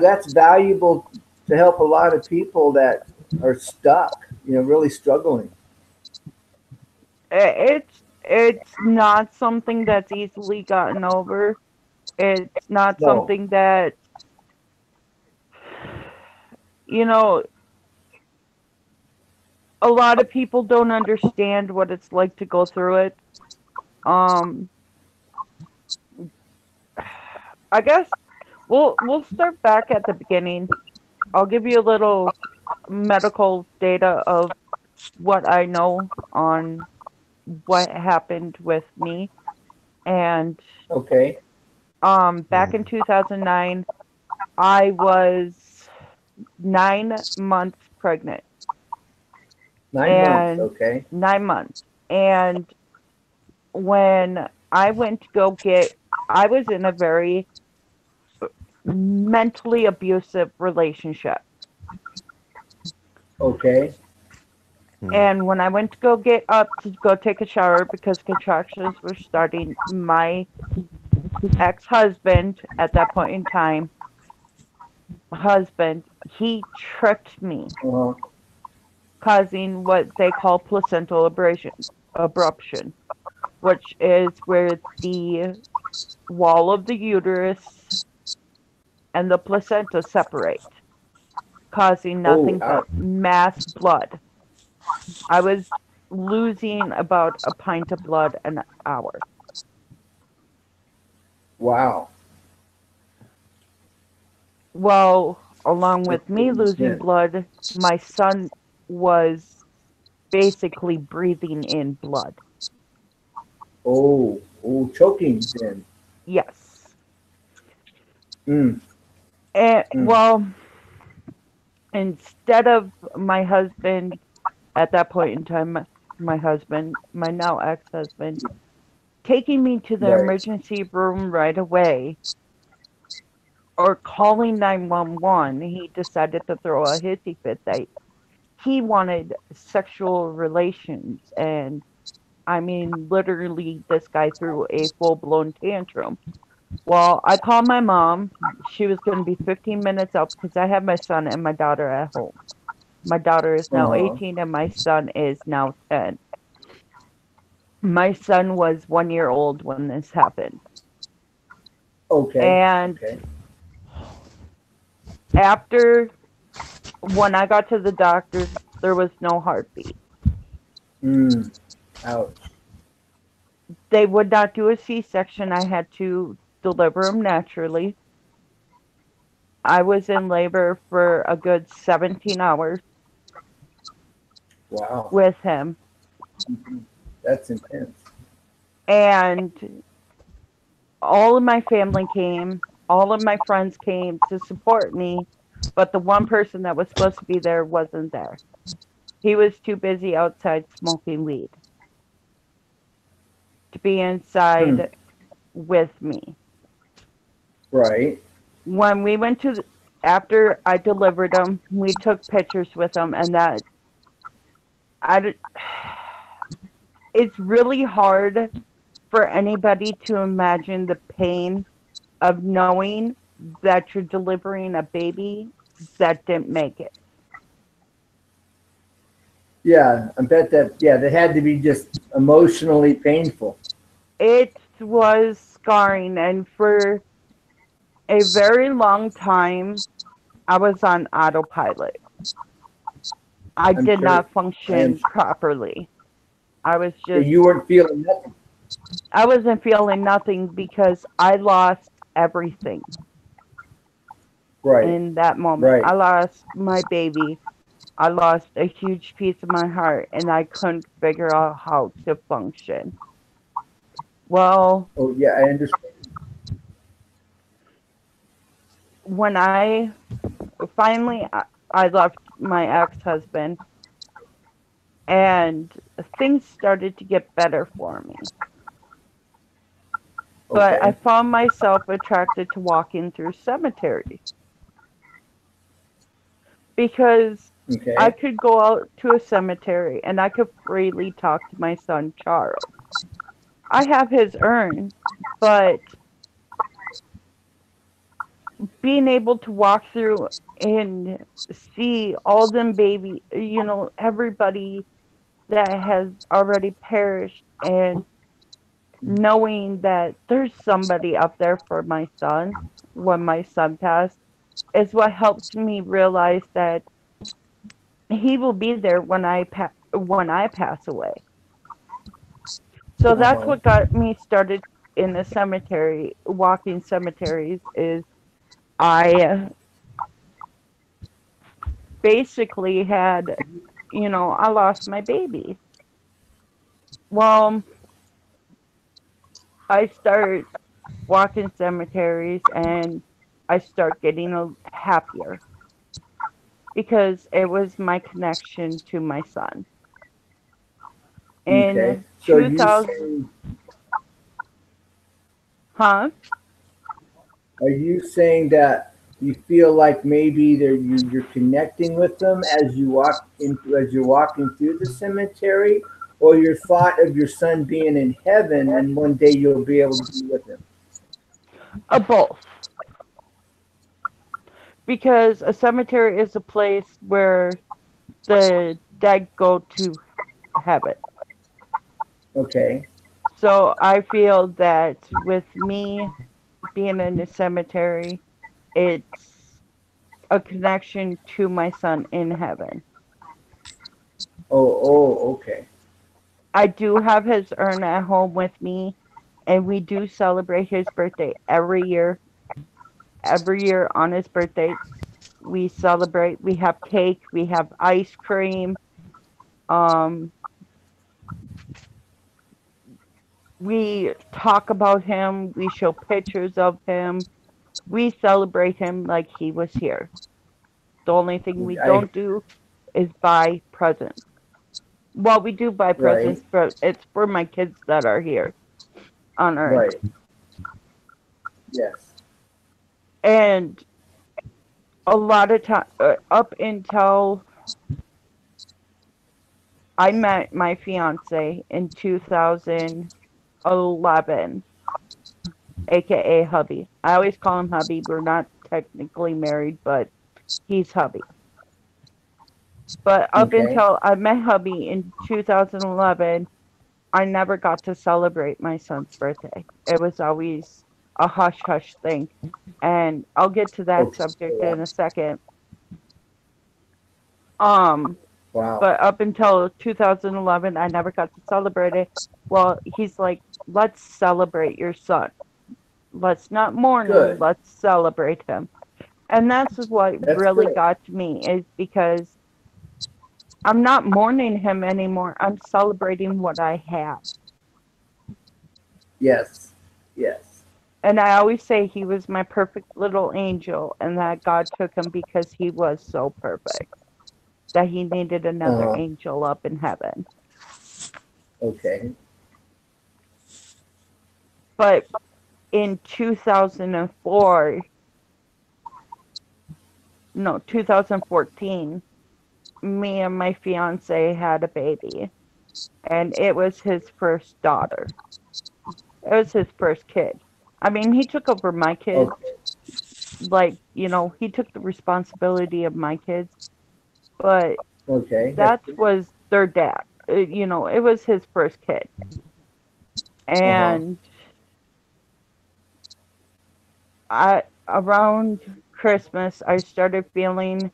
B: That's valuable to help a lot of people that are stuck. Really struggling.
A: It's not something that's easily gotten over. It's not
B: No.
A: something that you know a lot of people don't understand what it's like to go through it. Um, I guess we'll start back at the beginning. I'll give you a little medical data of what I know on what happened with me. And
B: Okay.
A: back in 2009, I was 9 months pregnant.
B: 9 months.
A: And
B: Okay.
A: 9 months. And when I went to go get, I was in a very mentally abusive relationship.
B: Okay.
C: Hmm.
A: And when I went to go get up to go take a shower because contractions were starting, my ex-husband at that point in time, husband, he tripped me,
B: Uh-huh.
A: causing what they call placental abruption, which is where the wall of the uterus and the placenta separate, causing
B: Oh,
A: nothing
B: ouch.
A: but mass blood. I was losing about a pint of blood an hour.
B: Wow.
A: Well, along
B: That's
A: with me
B: pretty
A: losing
B: intense.
A: blood, my son was basically breathing in blood.
B: Oh, choking then.
A: Yes.
B: Mm,
A: And,
B: mm.
A: well, instead of my husband at that point in time, my husband, my now ex husband, taking me to the
B: Right.
A: emergency room right away or calling 911, he decided to throw a hissy fit that he wanted sexual relations. And I mean, literally, this guy threw a full blown tantrum. Well, I called my mom. She was going to be 15 minutes out because I have my son and my daughter at home. My daughter is now
B: Uh-huh.
A: 18 and my son is now 10. My son was 1 year old when this happened.
B: Okay.
A: And
B: Okay.
A: after, when I got to the doctors, there was no heartbeat.
B: Mm. Ouch.
A: They would not do a C-section. I had to deliver him naturally. I was in labor for a good 17 hours
B: Wow.
A: with him.
B: That's intense.
A: And all of my family came, all of my friends came to support me, but the one person that was supposed to be there wasn't there. He was too busy outside smoking weed to be
B: Hmm.
A: inside with me.
B: Right.
A: When we went to after I delivered him, we took pictures with him, and that I it's really hard for anybody to imagine the pain of knowing that you're delivering a baby that didn't make it.
B: Yeah. I bet that. Yeah, that had to be just emotionally painful.
A: It was scarring, and for a very long time, I was on autopilot. I
B: I'm
A: did
B: sure.
A: not
B: I am.
A: function properly. I was just,
B: You weren't feeling nothing.
A: I wasn't feeling nothing because I lost everything
B: Right.
A: in that moment.
B: Right.
A: I lost my baby. I lost a huge piece of my heart, and I couldn't figure out how to function. Well,
B: Oh yeah, I understand.
A: when I finally I left my ex-husband, and things started to get better for me. But I
B: Okay.
A: found myself attracted to walking through cemeteries because I
B: Okay.
A: could go out to a cemetery and I could freely talk to my son Charles. I have his urn, but being able to walk through and see all them baby, everybody that has already perished, and knowing that there's somebody up there for my son when my son passed is what helped me realize that he will be there when I pass away. So
B: Uh
A: that's
B: huh.
A: what got me started in the cemetery, walking cemeteries. Is I basically had, I lost my baby. Well, I start walking cemeteries and I start getting happier because it was my connection to my son.
B: Okay.
A: In
B: So
A: 2000, huh?
B: are you saying that you feel like maybe you're connecting with them as you walk into as you're walking through the cemetery, or your thought of your son being in heaven and one day you'll be able to be with him?
A: Both. Because a cemetery is a place where the dead go to heaven.
B: Okay.
A: So I feel that with me being in the cemetery, it's a connection to my son in heaven.
B: Oh, oh, okay.
A: I do have his urn at home with me, and we do celebrate his birthday every year. Every year on his birthday, we celebrate. We have cake, we have ice cream. Um, we talk about him. We show pictures of him. We celebrate him like he was here. The only thing we
B: I
A: don't do is buy presents. Well, we do buy
B: right,
A: presents, but it's for my kids that are here on Earth.
B: right. Yes.
A: And a lot of time, up until I met my fiance in 2011, aka hubby. I always call him hubby. We're not technically married, but he's hubby. But up
B: Okay.
A: until I met hubby in 2011, I never got to celebrate my son's birthday. It was always a hush hush thing. And I'll get to that
B: Okay.
A: subject in a second. Um,
B: Wow.
A: but up until 2011, I never got to celebrate it. Well, he's like, let's celebrate your son. Let's not mourn him,
B: Good.
A: let's celebrate him. And that's what
B: That's
A: really
B: good.
A: got to me is because I'm not mourning him anymore. I'm celebrating what I have.
B: Yes. Yes.
A: And I always say he was my perfect little angel and that God took him because he was so perfect that he needed another
B: Uh,
A: angel up in heaven.
B: okay.
A: But in 2004, no, 2014, me and my fiance had a baby, and it was his first daughter. It was his first kid. I mean, he took over my kids.
B: Okay.
A: Like, he took the responsibility of my kids, but
B: Okay. That's
A: that
B: good.
A: was their dad. It was his first kid.
B: Uh-huh.
A: And around Christmas, I started feeling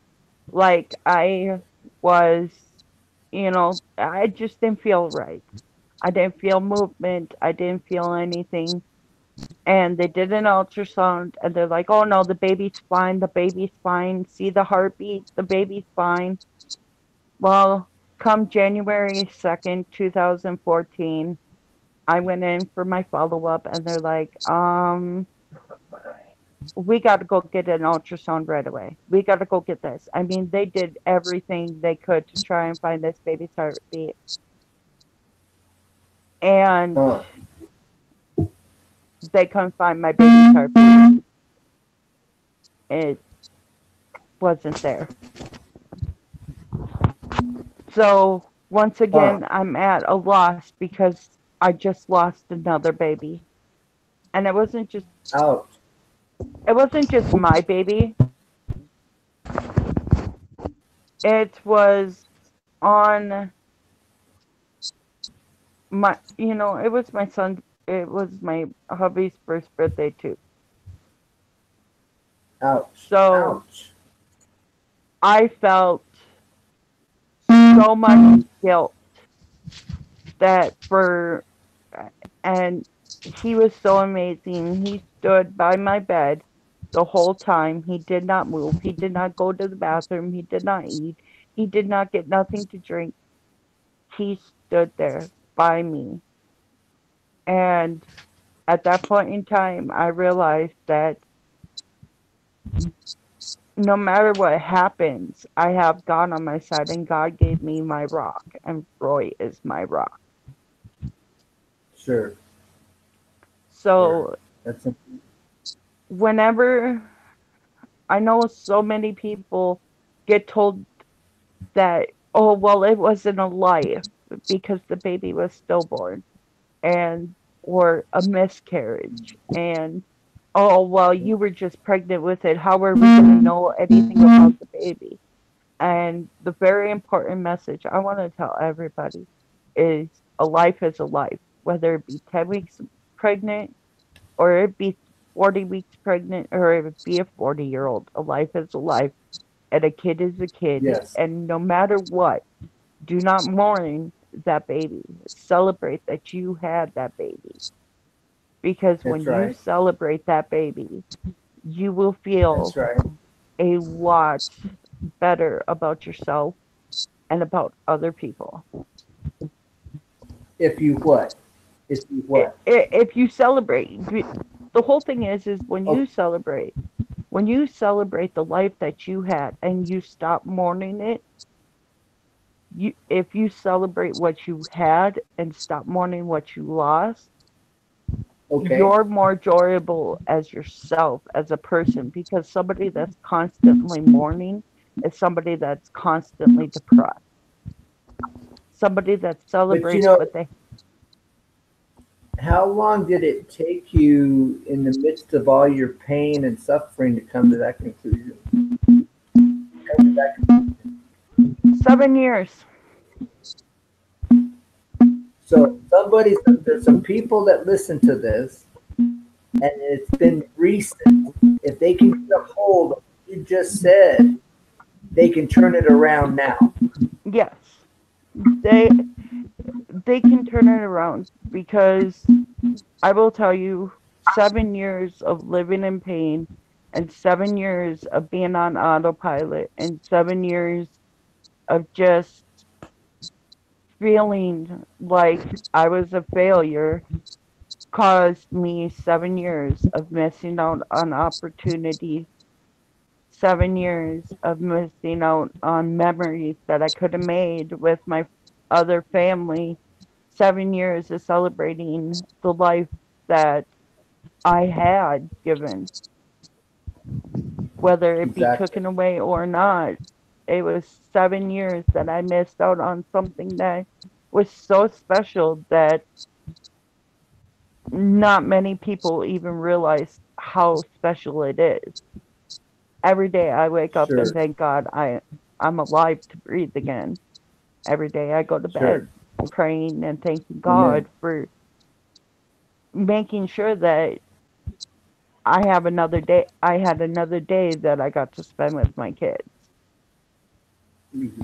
A: like I was, I just didn't feel right. I didn't feel movement. I didn't feel anything. And they did an ultrasound and they're like, oh no, the baby's fine. The baby's fine. See the heartbeat. The baby's fine. Well, come January 2nd, 2014, I went in for my follow up and they're like, we got to go get an ultrasound right away. We got to go get this. I mean, they did everything they could to try and find this baby's heartbeat. And
B: Huh.
A: they couldn't find my baby's heartbeat. It wasn't there. So once
B: Huh.
A: again, I'm at a loss because I just lost another baby. And
B: Ouch.
A: it wasn't just my baby. It was on it was my son, it was my hubby's first birthday too.
B: Ouch.
A: So
B: Ouch.
A: I felt so much guilt that for and he was so amazing. He stood by my bed the whole time. He did not move. He did not go to the bathroom. He did not eat. He did not get nothing to drink. He stood there by me. And at that point in time, I realized that no matter what happens, I have God on my side, and God gave me my rock, and Roy is my rock.
B: Sure. Sure.
A: So
B: That's
A: whenever I know so many people get told that, oh, well, it wasn't a life because the baby was stillborn, and or a miscarriage, and oh, well, you were just pregnant with it. How are we going to know anything about the baby? And the very important message I want to tell everybody is a life is a life, whether it be 10 weeks pregnant or it be 40 weeks pregnant or it be a 40-year-old. A life is a life and a kid is a kid.
B: yes.
A: And no matter what, do not mourn that baby. Celebrate that you had that baby. Because
B: That's
A: when you
B: right.
A: celebrate that baby, you will
B: That's
A: feel
B: right.
A: a lot better about yourself and about other people.
B: If you what? If you what?
A: If you celebrate, the whole thing is
B: Oh,
A: when you celebrate the life that you had and you stop mourning it, if you celebrate what you had and stop mourning what you lost,
B: okay.
A: you're more enjoyable as yourself as a person because somebody that's constantly mourning is somebody that's constantly depressed. Somebody that
B: But
A: celebrates what they
B: how long did it take you in the midst of all your pain and suffering to come to that conclusion? Come to that conclusion.
A: 7 years.
B: So there's some people that listen to this and it's been recent, if they can get a hold of what you just said, they can turn it around now.
A: Yes, they they can turn it around because I will tell you, 7 years of living in pain and 7 years of being on autopilot and 7 years of just feeling like I was a failure caused me 7 years of missing out on opportunities, 7 years of missing out on memories that I could have made with my other family, 7 years of celebrating the life that I had given, whether it be
B: Exactly.
A: taken away or not. It was 7 years that I missed out on something that was so special that not many people even realize how special it is. Every day I wake up and
B: Sure.
A: thank God I'm alive to breathe again. Every day I go to
B: Sure.
A: bed praying and thanking
B: Amen.
A: God for making sure that I had another day that I got to spend with my kids.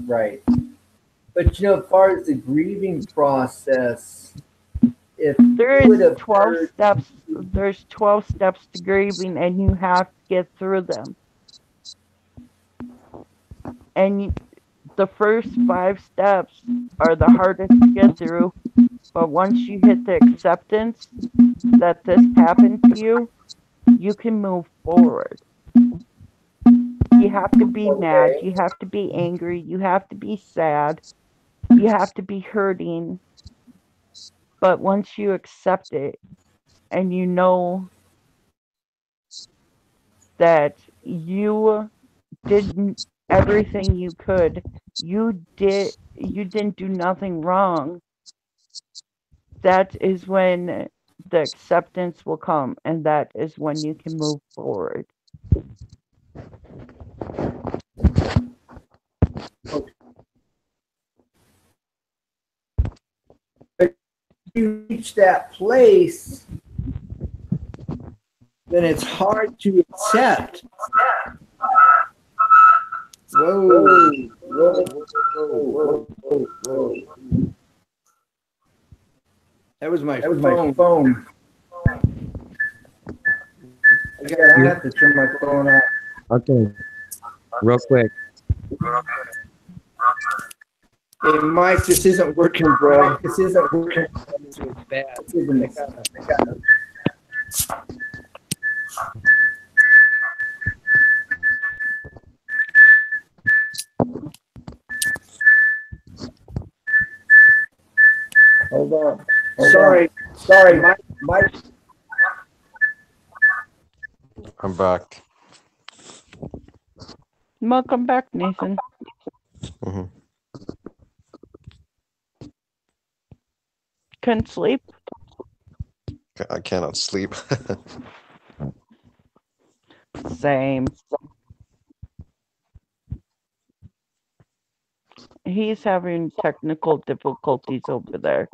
B: Right. But as far as the grieving process, if
A: There
B: you
A: is
B: would have
A: 12
B: heard,
A: steps. There's 12 steps to grieving and you have to get through them. And the first 5 steps are the hardest to get through, but once you hit the acceptance that this happened to you, you can move forward. You have to be mad,
B: okay,
A: you have to be angry, you have to be sad, you have to be hurting, but once you accept it and you know that you did everything you could, you didn't do nothing wrong, that is when the acceptance will come and that is when you can move forward.
B: you reach that place, then it's hard to accept. Whoa, whoa, whoa, whoa, whoa, whoa. That was my phone. I
D: You
B: have to turn my phone off.
D: okay? Real quick.
B: Hey, Mike, this isn't working, bro. This isn't working. This is bad. This isn't. Hold on. Sorry, Mike.
C: I'm back.
A: Welcome back, Nathan.
C: Hmm.
A: Couldn't sleep?
C: I cannot sleep.
A: Same. He's having technical difficulties over there.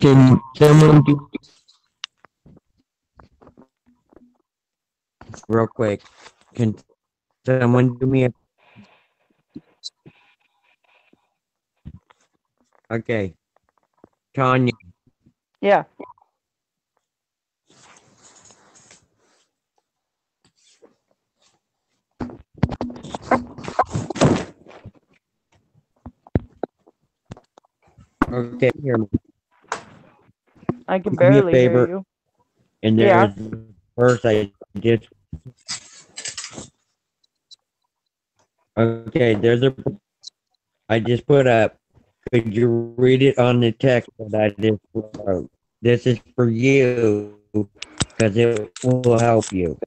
D: Can someone do real quick? Can someone do me a okay? Tanya,
A: Yeah.
D: okay, hear me.
A: I can
D: Do me a
A: barely hear
D: favor,
A: you.
D: and
A: Yeah.
D: there's a verse I just okay. There's a I just put up. Could you read it on the text that I just wrote? This is for you because it will help you.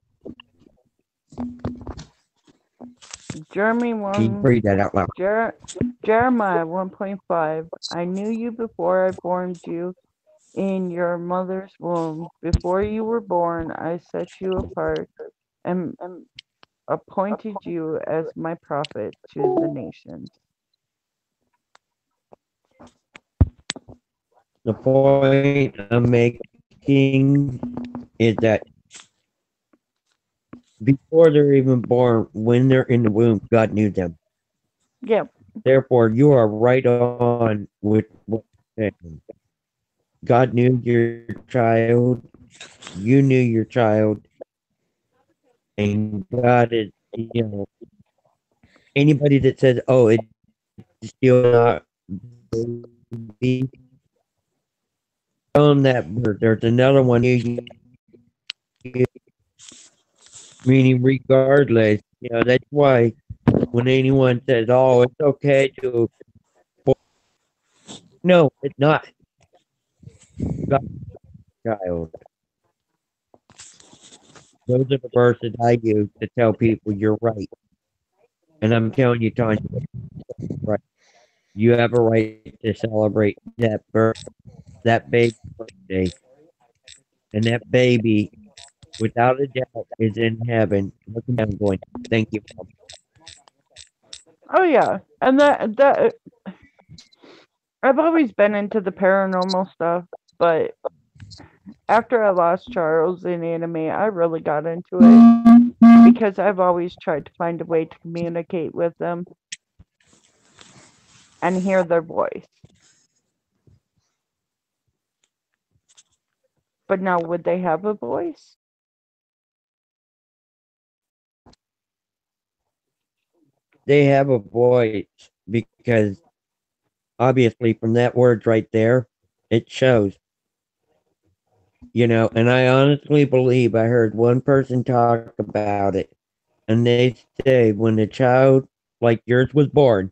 A: Jeremy
D: Can you
A: 1
D: read that out loud?
A: Jeremiah 1.5. I knew you before I formed you in your mother's womb. Before you were born, I set you apart and appointed you as my prophet to the nations.
D: The point I'm making is that before they're even born, when they're in the womb, God knew them.
A: Yep.
D: Therefore, you are right on with what you're saying. God knew your child, you knew your child, and God is, anybody that says, "Oh, it's still not baby," tell them that there's another one near you. Meaning, regardless, that's why when anyone says, "Oh, it's okay to," no, it's not. God, child. Those are the verses I use to tell people you're right, and I'm telling you, Tanya, right. You have a right to celebrate that birth, that baby's birthday, and that baby, without a doubt, is in heaven, looking down, going, "Thank you, Mom."
A: Oh yeah. And that I've always been into the paranormal stuff, but after I lost Charles in anime, I really got into it because I've always tried to find a way to communicate with them and hear their voice. But now, would they have a voice?
D: They have a voice because obviously from that words right there, it shows, and I honestly believe I heard one person talk about it, and they say when a child like yours was born,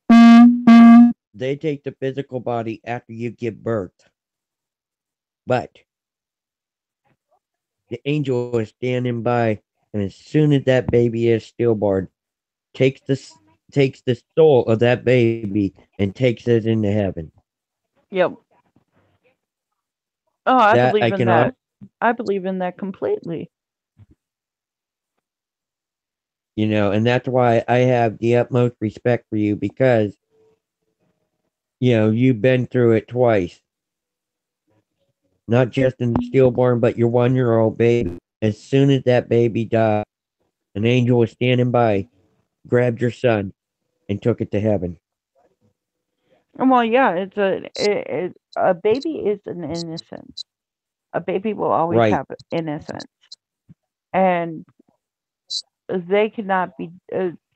D: they take the physical body after you give birth, but the angel is standing by, and as soon as that baby is stillborn, takes the takes the soul of that baby and takes it into heaven.
A: Yep. Oh, I
D: That I
A: believe in
D: cannot,
A: that. I believe in that completely.
D: and that's why I have the utmost respect for you because you've been through it twice, not just in the stillborn, but your 1-year-old baby. As soon as that baby died, an angel was standing by, grabbed your son, and took it to heaven.
A: Well, yeah, a baby is an innocence. A baby will always
D: Right.
A: have innocence, and they cannot be.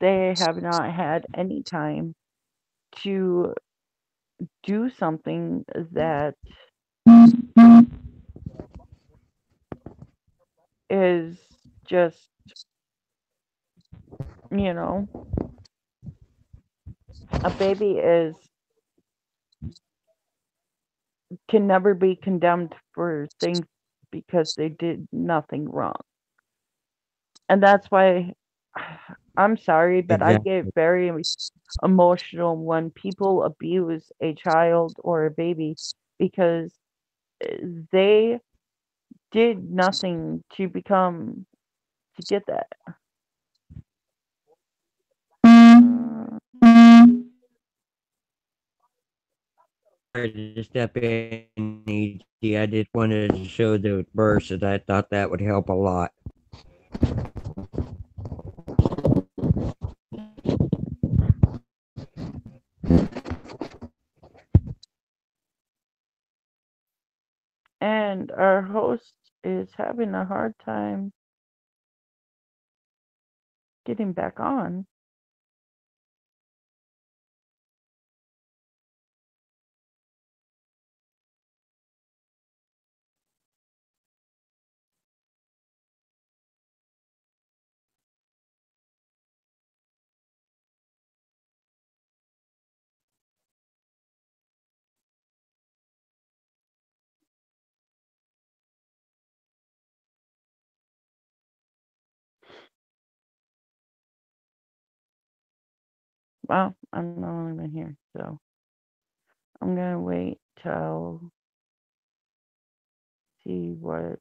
A: They have not had any time to do something that is just, you know, a baby is can never be condemned for things because they did nothing wrong. And that's why I'm sorry, but I get
D: Exactly.
A: very emotional when people abuse a child or a baby because they did nothing to get that.
D: Sorry to step in, EG. I just wanted to show the verses. I thought that would help a lot.
A: And our host is having a hard time getting back on. Well, I'm the only one here, so I'm gonna wait till see what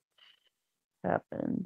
A: happens.